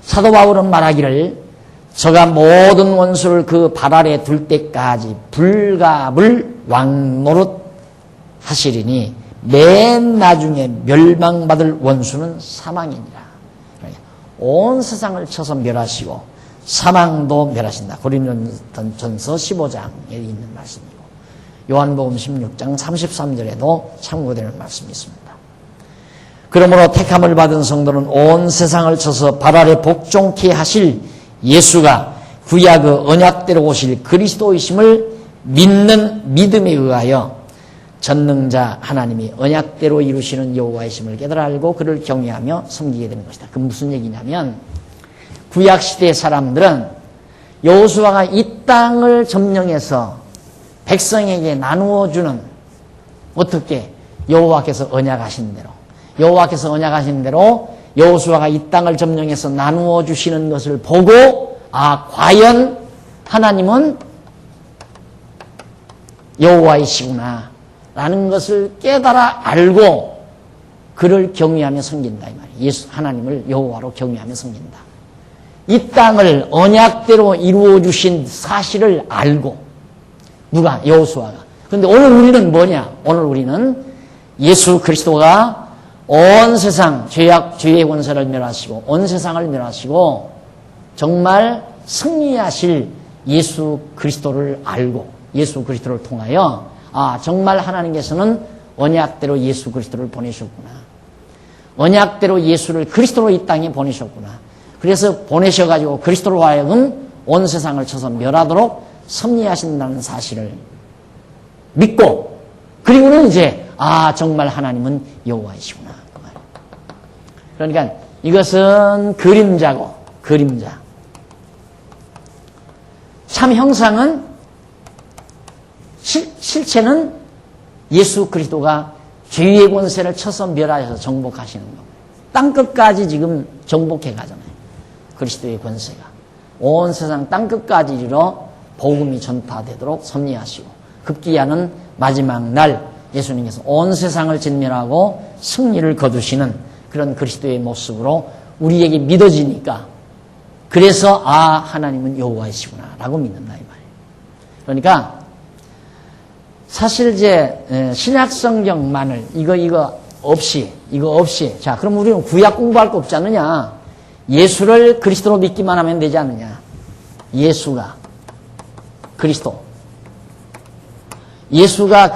사도 바울은 말하기를 저가 모든 원수를 그 발 아래 둘 때까지 불갑을 왕노릇 하시리니 맨 나중에 멸망받을 원수는 사망이니라. 온 세상을 쳐서 멸하시고 사망도 멸하신다. 고린도전서 15장에 있는 말씀이고 요한복음 16장 33절에도 참고되는 말씀이 있습니다. 그러므로 택함을 받은 성도는 온 세상을 쳐서 발 아래 복종케 하실 예수가 구약의 언약대로 오실 그리스도이심을 믿는 믿음에 의하여 전능자 하나님이 언약대로 이루시는 여호와이심을 깨달아 알고 그를 경외하며 섬기게 되는 것이다. 그 무슨 얘기냐면 구약시대 사람들은 여호수아가 이 땅을 점령해서 백성에게 나누어주는 어떻게 여호와께서 언약하신 대로 여호와께서 언약하신 대로 여호수아가 이 땅을 점령해서 나누어 주시는 것을 보고 과연 하나님은 여호와이시구나 라는 것을 깨달아 알고 그를 경외하며 섬긴다 이 말이에요. 예수 하나님을 여호와로 경외하며 섬긴다. 이 땅을 언약대로 이루어 주신 사실을 알고 누가 여호수아가 근데 오늘 우리는 뭐냐? 오늘 우리는 예수 그리스도가 온 세상 죄의 권세를 멸하시고 온 세상을 멸하시고 정말 승리하실 예수 그리스도를 알고 예수 그리스도를 통하여 정말 하나님께서는 언약대로 예수 그리스도를 보내셨구나. 언약대로 예수를 그리스도로 이 땅에 보내셨구나. 그래서 보내셔가지고 그리스도로 하여금 온 세상을 쳐서 멸하도록 섭리하신다는 사실을 믿고 그리고는 이제 정말 하나님은 여호와이시구나. 그러니까 이것은 그림자고 그림자. 참 형상은 실체는 예수 그리스도가 죄의 권세를 쳐서 멸하셔서 정복하시는 겁니다. 땅끝까지 지금 정복해 가잖아요. 그리스도의 권세가. 온 세상 땅끝까지 이르러 복음이 전파되도록 섭리하시고 급기야는 마지막 날 예수님께서 온 세상을 진멸하고 승리를 거두시는 그런 그리스도의 모습으로 우리에게 믿어지니까 그래서 하나님은 여호와이시구나 라고 믿는다 이 말이에요. 그러니까 사실 이제 신약 성경만을 이거 없이 자 그럼 우리는 구약 공부할 거 없지 않느냐? 예수를 그리스도로 믿기만 하면 되지 않느냐? 예수가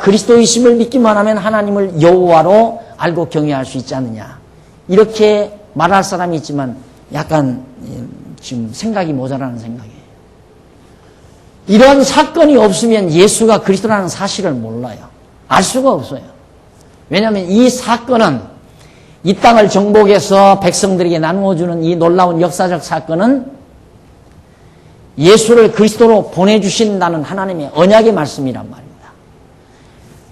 그리스도이심을 믿기만 하면 하나님을 여호와로 알고 경외할 수 있지 않느냐? 이렇게 말할 사람이 있지만 약간 지금 생각이 모자라는 생각이에요. 이런 사건이 없으면 예수가 그리스도라는 사실을 몰라요. 알 수가 없어요. 왜냐하면 이 사건은 이 땅을 정복해서 백성들에게 나누어주는 이 놀라운 역사적 사건은 예수를 그리스도로 보내주신다는 하나님의 언약의 말씀이란 말입니다.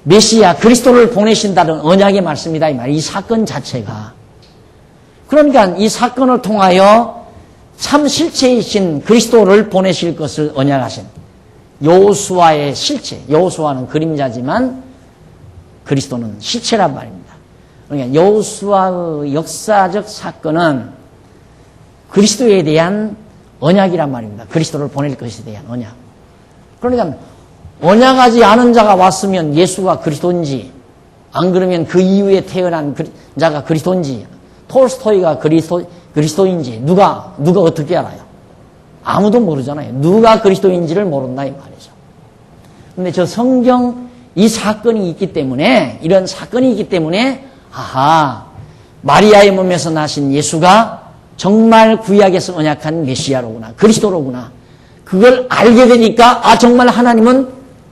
메시아 그리스도를 보내신다는 언약의 말씀이다 이 말이에요. 이 사건 자체가. 그러니까 이 사건을 통하여 참 실체이신 그리스도를 보내실 것을 언약하신 여호수아의 실체, 여호수아는 그림자지만 그리스도는 실체란 말입니다. 그러니까 여호수아의 역사적 사건은 그리스도에 대한 언약이란 말입니다. 그리스도를 보낼 것에 대한 언약. 그러니까 언약하지 않은 자가 왔으면 예수가 그리스도인지 안 그러면 그 이후에 태어난 자가 그리스도인지 톨스토이가 그리스도인지 누가 어떻게 알아요? 아무도 모르잖아요. 누가 그리스도인지를 모른다 이 말이죠. 근데 저 성경 이 사건이 있기 때문에 이런 사건이 있기 때문에 마리아의 몸에서 나신 예수가 정말 구약에서 언약한 메시아로구나. 그리스도로구나. 그걸 알게 되니까 정말 하나님은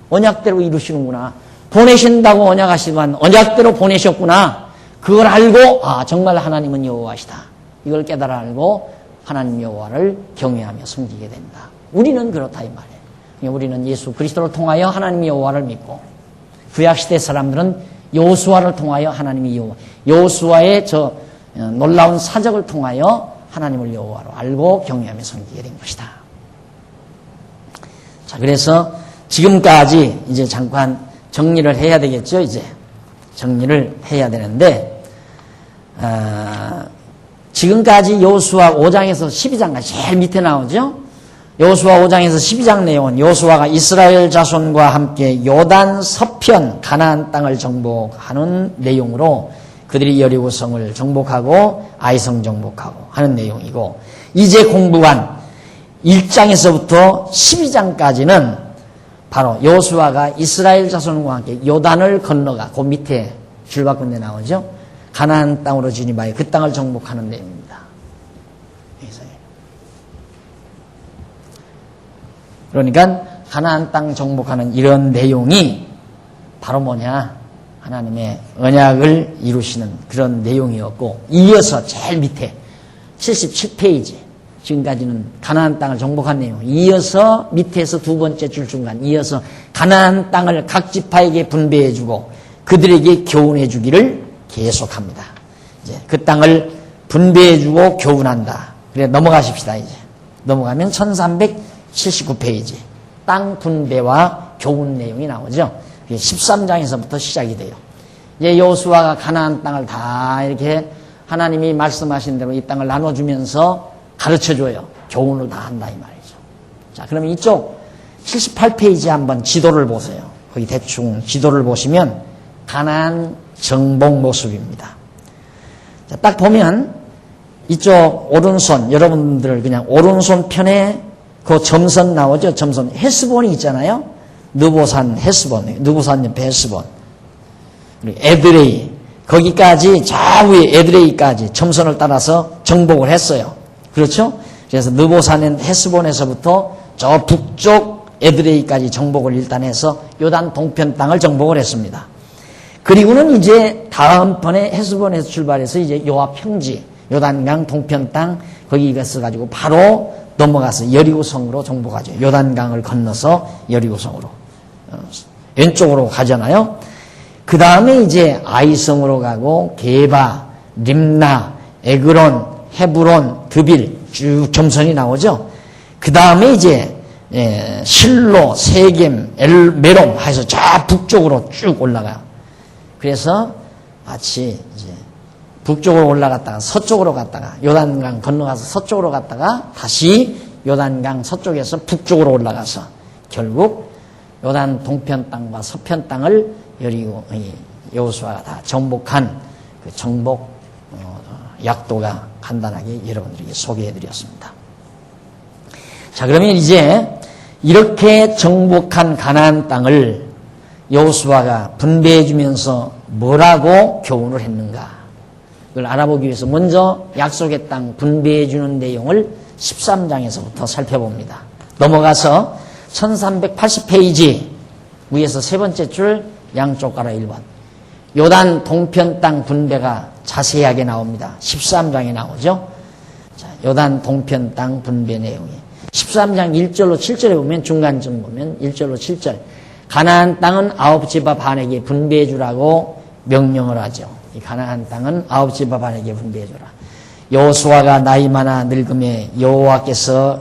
언약대로 이루시는구나. 보내신다고 언약하시지만 언약대로 보내셨구나. 그걸 알고 정말 하나님은 여호와시다. 이걸 깨달아 알고 하나님 여호와를 경외하며 섬기게 된다. 우리는 그렇다 이 말이에요. 우리는 예수 그리스도를 통하여 하나님 여호와를 믿고 구약시대 사람들은 여호수아를 통하여 하나님이 여호수아의 저 놀라운 사적을 통하여 하나님을 여호와로 알고 경외하며 섬기게 된 것이다. 자, 그래서 지금까지 이제 잠깐 정리를 해야 되겠죠. 이제 정리를 해야 되는데 지금까지 여호수아 5장에서 12장까지 제일 밑에 나오죠. 여호수아 5장에서 12장 내용은 여호수아가 이스라엘 자손과 함께 요단 서편 가나안 땅을 정복하는 내용으로 그들이 여리고성을 정복하고 아이성 정복하고 하는 내용이고 이제 공부한 1장에서부터 12장까지는 바로 여호수아가 이스라엘 자손과 함께 요단을 건너가 그 밑에 줄바꾼 데 나오죠. 가나안 땅으로 진입하여 그 땅을 정복하는 내용입니다. 그러니까 가나안 땅 정복하는 이런 내용이 바로 뭐냐? 하나님의 언약을 이루시는 그런 내용이었고 이어서 제일 밑에 77페이지 지금까지는 가나안 땅을 정복한 내용 이어서 밑에서 두 번째 줄 중간 이어서 가나안 땅을 각 지파에게 분배해주고 그들에게 교훈해주기를 계속합니다. 이제 그 땅을 분배해주고 교훈한다. 그래 넘어가십시다. 이제 넘어가면 1379페이지 땅 분배와 교훈 내용이 나오죠. 13장에서부터 시작이 돼요. 이제 여호수아가 가나안 땅을 다 이렇게 하나님이 말씀하신 대로 이 땅을 나눠주면서 가르쳐줘요. 교훈을 다 한다 이 말이죠. 자, 그러면 이쪽 78페이지 한번 지도를 보세요. 거기 대충 지도를 보시면 가나안 정복 모습입니다. 자, 딱 보면 이쪽 오른손, 여러분들 그냥 오른손 편에 그 점선 나오죠? 점선. 헤스본이 있잖아요? 느보산 헤스본, 느보산 옆에 헤스본. 그리고 에드레이. 거기까지, 저 위에 에드레이까지 점선을 따라서 정복을 했어요. 그렇죠? 그래서 느보산 헤스본에서부터 저 북쪽 에드레이까지 정복을 일단 해서 요단 동편 땅을 정복을 했습니다. 그리고는 이제 다음번에 헤스본에서 출발해서 이제 요압 평지, 요단강 동편 땅, 거기 가서 바로 넘어가서 여리고성으로 정복하죠. 요단강을 건너서 여리고성으로. 왼쪽으로 가잖아요. 그 다음에 이제 아이성으로 가고, 게바, 림나, 에그론, 헤브론, 드빌, 쭉 점선이 나오죠. 그 다음에 이제, 실로, 세겜, 메롬 해서 저 북쪽으로 쭉 올라가요. 그래서 마치 이제 북쪽으로 올라갔다가 서쪽으로 갔다가 요단강 건너가서 서쪽으로 갔다가 다시 요단강 서쪽에서 북쪽으로 올라가서 결국 요단 동편 땅과 서편 땅을 여리고 여호수아가 다 정복한 그 정복 약도가 간단하게 여러분들에게 소개해드렸습니다. 자, 그러면 이제 이렇게 정복한 가나안 땅을 여호수아가 분배해주면서 뭐라고 교훈을 했는가? 그걸 알아보기 위해서 먼저 약속의 땅 분배해주는 내용을 13장에서부터 살펴봅니다. 넘어가서 1380페이지 위에서 세 번째 줄 양쪽 가로 1번. 요단 동편 땅 분배가 자세하게 나옵니다. 13장에 나오죠. 자, 요단 동편 땅 분배 내용이 13장 1절로 7절에 보면 중간쯤 보면 1절로 7절 가나안 땅은 9지파 반에게 분배해 주라고 명령을 하죠. 이 가나안 땅은 9지파 반에게 분배해 주라. 여호수아가 나이 많아 늙음에 여호와께서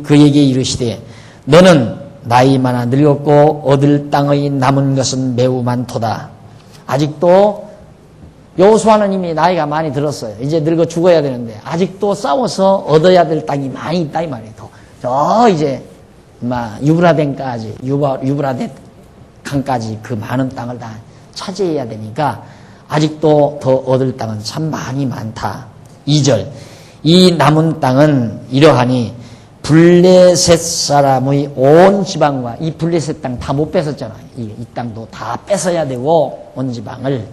그에게 이르시되 너는 나이 많아 늙었고 얻을 땅의 남은 것은 매우 많도다. 아직도 여호수아는 이미 나이가 많이 들었어요. 이제 늙어 죽어야 되는데 아직도 싸워서 얻어야 될 땅이 많이 있다 이 말이에요. 저 이제 유브라덴까지 유브라데 강까지 그 많은 땅을 다 차지해야 되니까 아직도 더 얻을 땅은 참 많이 많다. 2절 이 남은 땅은 이러하니 블레셋 사람의 온 지방과 이 블레셋 땅 다 못 뺏었잖아요. 이 땅도 다 뺏어야 되고 온 지방을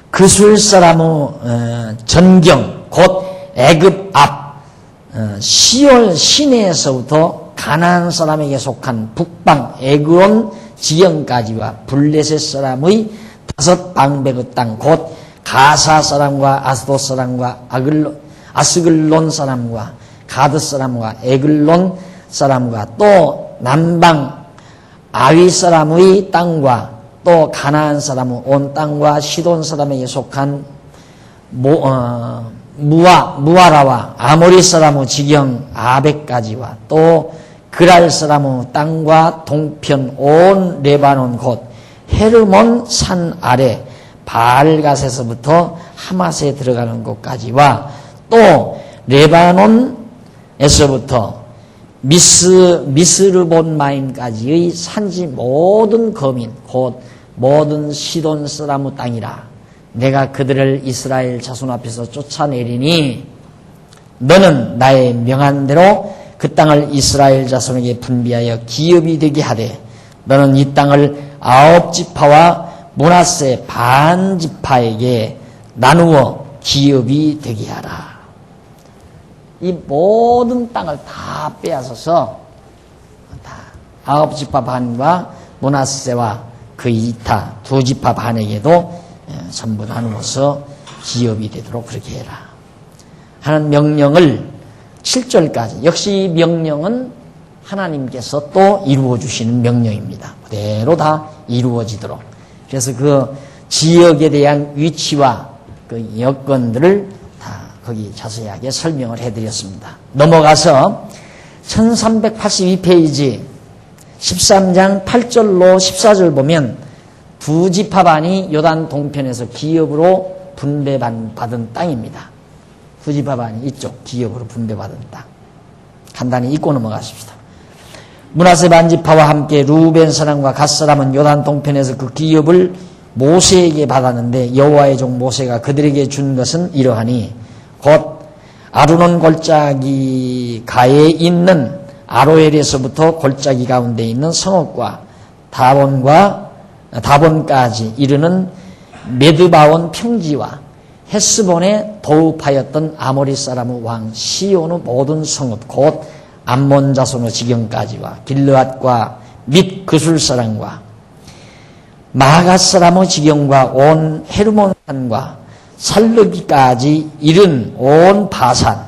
그술 사람의 전경 곧 애굽 앞 시올 시내에서부터 가나안 사람에게 속한 북방 에그론 지경까지와 블레셋 사람의 5 방백의 땅 곧 가사 사람과 아스돗 사람과 아스글론 사람과 가드 사람과 에글론 사람과 또 남방 아위 사람의 땅과 또 가나안 사람의 온 땅과 시돈 사람에게 속한 무아라와 아모리 사람의 지경 아벡까지와 또 그랄 사람의 땅과 동편 온 레바논 곧 헤르몬 산 아래 바알갓에서부터 하맛에 들어가는 곳까지와 또 레바논에서부터 미스르본마임까지의 산지 모든 거민 곧 모든 시돈 사람의 땅이라. 내가 그들을 이스라엘 자손 앞에서 쫓아내리니 너는 나의 명한 대로 그 땅을 이스라엘 자손에게 분비하여 기업이 되게 하되 너는 이 땅을 9지파와 므낫세 반지파에게 나누어 기업이 되게 하라. 이 모든 땅을 다 빼앗아서 다 9지파 반과 므낫세와 그 이타 2지파 반에게도 전부 나누어서 기업이 되도록 그렇게 해라 하는 명령을 7절까지 역시 명령은 하나님께서 또 이루어 주시는 명령입니다. 그대로 다 이루어지도록. 그래서 그 지역에 대한 위치와 그 여건들을 다 거기 자세하게 설명을 해드렸습니다. 넘어가서 1382페이지 13장 8절로 14절 보면 2지파 반이 요단 동편에서 기업으로 분배받은 땅입니다. 2지파 반이 이쪽 기업으로 분배받은 땅. 간단히 읽고 넘어가십시다. 므낫세 반지파와 함께 루벤 사람과 갓 사람은 요단 동편에서 그 기업을 모세에게 받았는데 여호와의 종 모세가 그들에게 준 것은 이러하니 곧 아르논 골짜기 가에 있는 아로엘에서부터 골짜기 가운데 있는 성읍과 다본까지 이르는 메드바온 평지와 헤스본에 도읍하였던 아모리 사람의 왕 시온의 모든 성읍 곧 암몬 자손의 지경까지와 길르앗과 및 그술 사람과 마갓 사람의 지경과 온 헤르몬 산과 살르기까지 이른 온 바산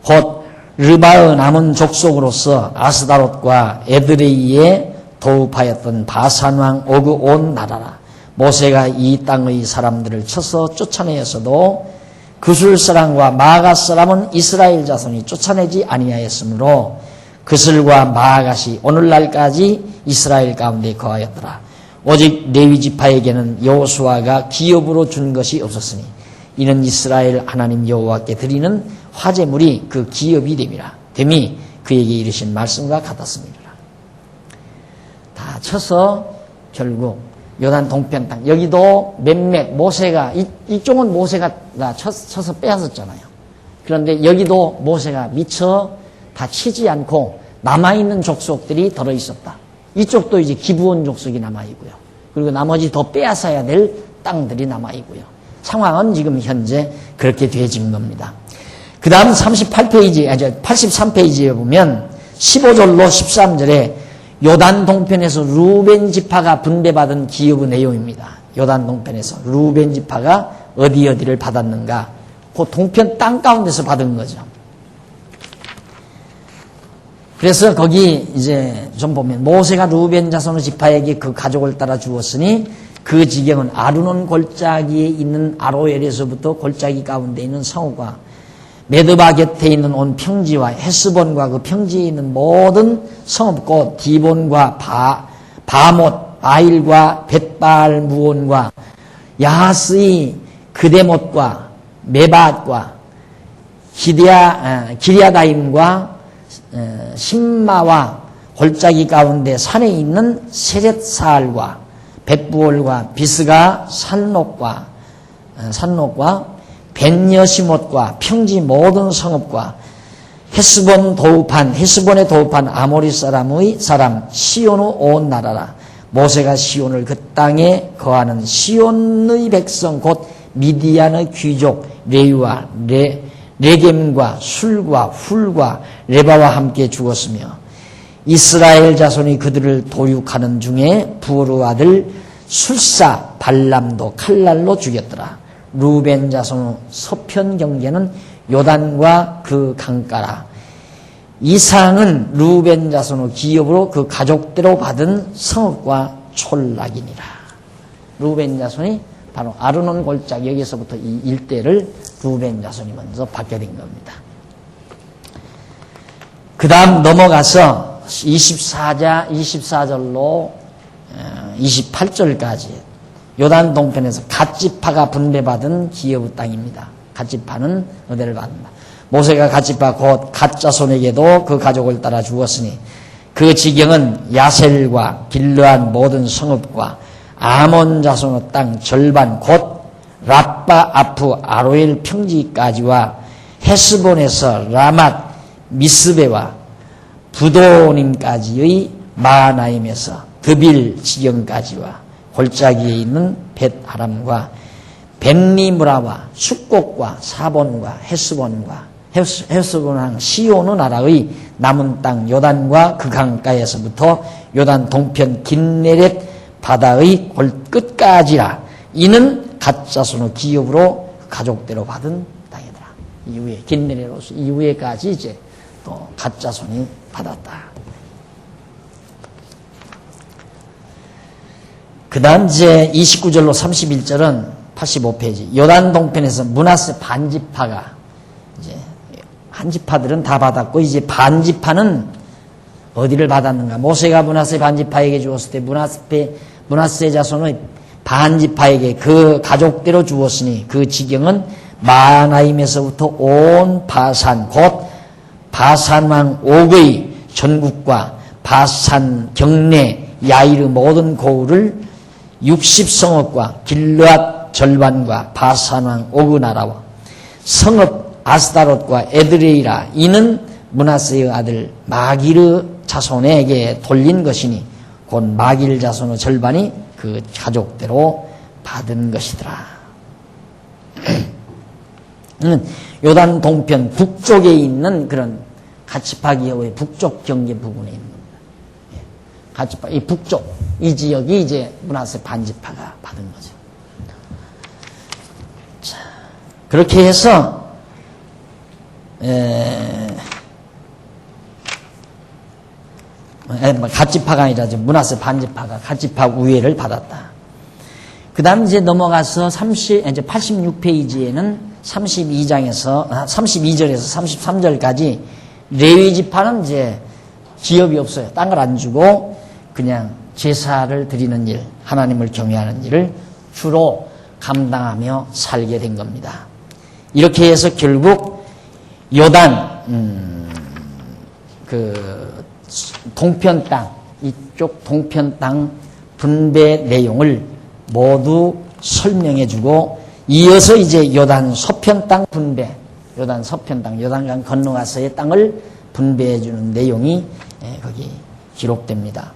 곧 르바의 남은 족속으로서 아스다롯과 에드레이에 도읍하였던 바산왕 오그 온 나라라. 모세가 이 땅의 사람들을 쳐서 쫓아내었어도 그술 사람과 마갓 사람은 이스라엘 자손이 쫓아내지 아니하였으므로 그슬과 마갓이 오늘날까지 이스라엘 가운데 거하였더라. 오직 레위 지파에게는 여호수아가 기업으로 준 것이 없었으니 이는 이스라엘 하나님 여호와께 드리는 화제물이 그 기업이 됨이 그에게 이르신 말씀과 같았습니다. 다 쳐서 결국 요단 동편 땅 여기도 몇몇 모세가 이쪽은 모세가 쳐서 빼앗았잖아요. 그런데 여기도 모세가 미처 다 치지 않고 남아있는 족속들이 들어 있었다. 이쪽도 이제 기브온 족속이 남아있고요. 그리고 나머지 더 빼앗아야 될 땅들이 남아있고요. 상황은 지금 현재 그렇게 되어진 겁니다. 그 다음 83페이지에 보면 15절로 13절에 요단 동편에서 루벤 지파가 분배받은 기업의 내용입니다. 요단 동편에서 루벤 지파가 어디를 받았는가? 그 동편 땅 가운데서 받은 거죠. 그래서 거기 이제 좀 보면 모세가 루벤 자손의 지파에게 그 가족을 따라 주었으니 그 지경은 아르논 골짜기에 있는 아로엘에서부터 골짜기 가운데 있는 성읍과 메드바 곁에 있는 온 평지와 헤스본과 그 평지에 있는 모든 성읍 곧 디본과 바못 바일과 벳바알 무온과 야하스의 그데못과 메밧과 기리아다임과 신마와 골짜기 가운데 산에 있는 세렛사알과 벳부올과 비스가 산록과 벤여시못과 평지 모든 성읍과 헤스본에 도읍한 아모리 사람 시온의 온 나라라. 모세가 시온을 그 땅에 거하는 시온의 백성 곧 미디안의 귀족 레위와 레겜과 술과 훌과 레바와 함께 죽었으며 이스라엘 자손이 그들을 도륙하는 중에 부르 아들 술사 발람도 칼날로 죽였더라. 루벤 자손의 서편 경계는 요단과 그 강가라. 이상은 루벤 자손의 기업으로 그 가족대로 받은 성읍과 촌락이니라. 루벤 자손이 바로 아르논 골짜기 여기서부터 이 일대를 루벤 자손이 먼저 받게 된 겁니다. 그 다음 넘어가서 24절로 28절까지 요단 동편에서 갓지파가 분배받은 기업의 땅입니다. 갓지파는 어디를 받는다. 모세가 갓지파 곧 갓자손에게도 그 가족을 따라 주었으니 그 지경은 야셀과 길르앗 모든 성읍과 아몬 자손의 땅 절반 곧 라빠 아프 아로엘 평지까지와 헤스본에서 라맛 미스베와 부도님까지의 마하나임에서 드빌 지경까지와 골짜기에 있는 벳하람과 벤리무라와 숙곡과 사본과 헤스본왕 시온의 나라의 남은 땅 요단과 그 강가에서부터 요단 동편 긴네렛 바다의 골끝까지라. 이는 갓자손의 기업으로 가족대로 받은 땅이더라. 이후에 긴네렛으로서 이후에까지 이제 또 갓자손이 받았다. 그 다음 이제 29절로 31절은 85페이지. 요단 동편에서 므낫세 반지파가 이제 한 지파들은 다 받았고 이제 반지파는 어디를 받았는가? 모세가 므낫세 반지파에게 주었을 때 므낫세 자손의 반지파에게 그 가족대로 주었으니 그 지경은 마하나임에서부터 온 바산 곧 바산왕 옥의 전국과 바산, 경내, 야이르 모든 고을을 60성읍과 길르앗 절반과 바산왕 오그 나라와 성읍 아스다롯과 에드레이라 이는 므낫세의 아들 마기르 자손에게 돌린 것이니 곧 마길 자손의 절반이 그 가족대로 받은 것이더라. 요단 동편 북쪽에 있는 그런 가치파기어의 북쪽 경계 부근에 있는 겁니다. 가치파, 이 북쪽, 이 지역이 이제 므낫세 반지파가 받은 거죠. 자, 그렇게 해서, 가치파가 아니라 므낫세 반지파가 가치파 우회를 받았다. 그 다음 이제 넘어가서 이제 86페이지에는 32절에서 33절까지 레위 지파는 이제 기업이 없어요. 딴 걸 안 주고 그냥 제사를 드리는 일, 하나님을 경외하는 일을 주로 감당하며 살게 된 겁니다. 이렇게 해서 결국 요단, 그 동편 땅, 이쪽 동편 땅 분배 내용을 모두 설명해주고 이어서 이제 요단 서편 땅 분배, 요단 서편 땅, 요단강 건너가서의 땅을 분배해주는 내용이 거기 기록됩니다.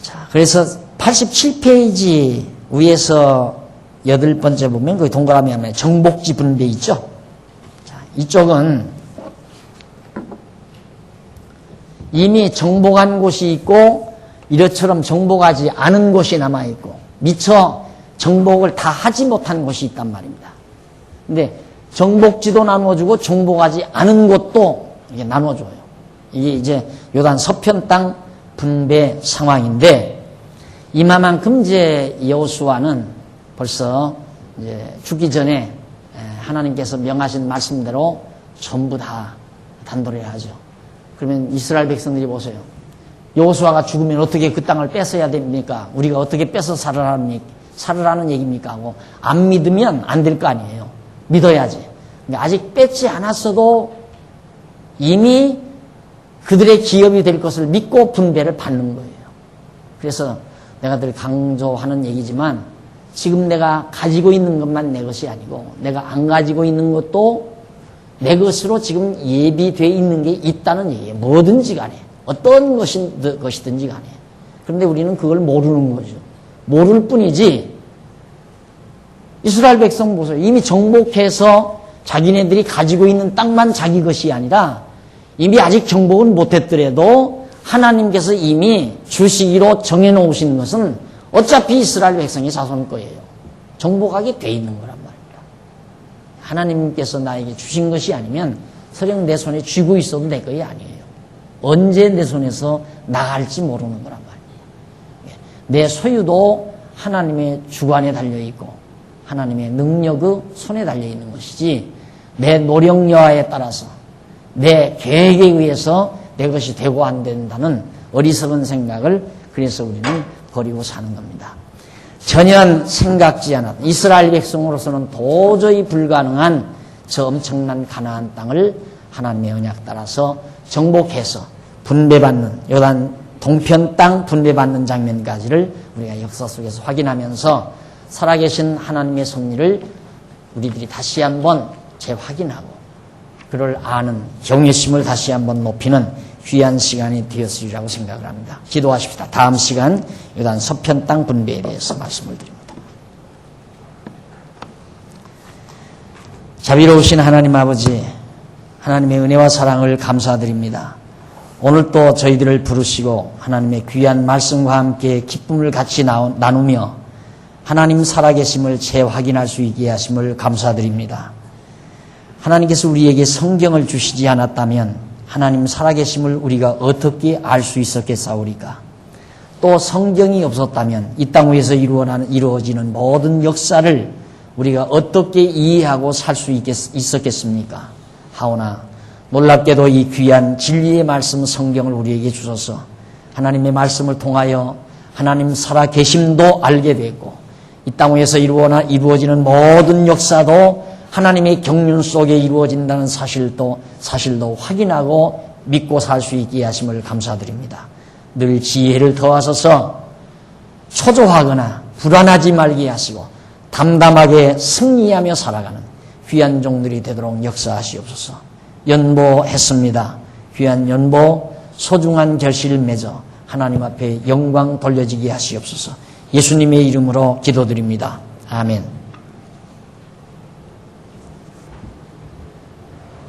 자, 그래서 87페이지 위에서 8번째 보면 거기 동그라미 하면 정복지 분배 있죠? 자, 이쪽은 이미 정복한 곳이 있고 이처럼 정복하지 않은 곳이 남아있고 미처 정복을 다 하지 못한 곳이 있단 말입니다. 근데 정복지도 나눠주고 정복하지 않은 곳도 이게 나눠줘요. 이게 이제 요단 서편 땅 분배 상황인데 이마만큼 이제 여호수아는 벌써 이제 죽기 전에 하나님께서 명하신 말씀대로 전부 다 단도를 하죠. 그러면 이스라엘 백성들이 보세요. 여호수아가 죽으면 어떻게 그 땅을 뺏어야 됩니까? 우리가 어떻게 뺏어 살으라는 얘기입니까? 하고 안 믿으면 안 될 거 아니에요. 믿어야지. 근데 아직 뺏지 않았어도 이미 그들의 기업이 될 것을 믿고 분배를 받는 거예요. 그래서 내가 늘 강조하는 얘기지만 지금 내가 가지고 있는 것만 내 것이 아니고 내가 안 가지고 있는 것도 내 것으로 지금 예비되어 있는 게 있다는 얘기예요. 뭐든지 간에 어떤 것이든지 간에. 그런데 우리는 그걸 모르는 거죠. 모를 뿐이지 이스라엘 백성 보세요. 이미 정복해서 자기네들이 가지고 있는 땅만 자기 것이 아니라 이미 아직 정복은 못했더라도 하나님께서 이미 주시기로 정해놓으신 것은 어차피 이스라엘 백성의 자손 거예요. 정복하게 돼 있는 거란 말입니다. 하나님께서 나에게 주신 것이 아니면 설령 내 손에 쥐고 있어도 내 것이 아니에요. 언제 내 손에서 나갈지 모르는 거란 말이에요. 내 소유도 하나님의 주관에 달려있고 하나님의 능력의 손에 달려있는 것이지 내 노력 여하에 따라서 내 계획에 의해서 내 것이 되고 안 된다는 어리석은 생각을 그래서 우리는 버리고 사는 겁니다. 전혀 생각지 않았던 이스라엘 백성으로서는 도저히 불가능한 저 엄청난 가나안 땅을 하나님의 언약 따라서 정복해서 분배받는 요단 동편 땅 분배받는 장면까지를 우리가 역사 속에서 확인하면서 살아계신 하나님의 섭리를 우리들이 다시 한번 재확인하고 그를 아는 경외심을 다시 한번 높이는 귀한 시간이 되었으리라고 생각을 합니다. 기도하십시다. 다음 시간 요단 서편 땅 분배에 대해서 말씀을 드립니다. 자비로우신 하나님 아버지, 하나님의 은혜와 사랑을 감사드립니다. 오늘 또 저희들을 부르시고 하나님의 귀한 말씀과 함께 기쁨을 같이 나누며 하나님 살아계심을 재확인할 수 있게 하심을 감사드립니다. 하나님께서 우리에게 성경을 주시지 않았다면 하나님 살아계심을 우리가 어떻게 알 수 있었겠사오리까? 또 성경이 없었다면 이 땅 위에서 이루어지는 모든 역사를 우리가 어떻게 이해하고 살 수 있었겠습니까? 하오나 놀랍게도 이 귀한 진리의 말씀 성경을 우리에게 주셔서 하나님의 말씀을 통하여 하나님 살아계심도 알게 되고 이 땅 위에서 이루어지는 모든 역사도 하나님의 경륜 속에 이루어진다는 사실도 확인하고 믿고 살 수 있게 하심을 감사드립니다. 늘 지혜를 더하셔서 초조하거나 불안하지 말게 하시고 담담하게 승리하며 살아가는 귀한 종들이 되도록 역사하시옵소서. 연보했습니다. 귀한 연보 소중한 결실을 맺어 하나님 앞에 영광 돌려지게 하시옵소서. 예수님의 이름으로 기도드립니다. 아멘.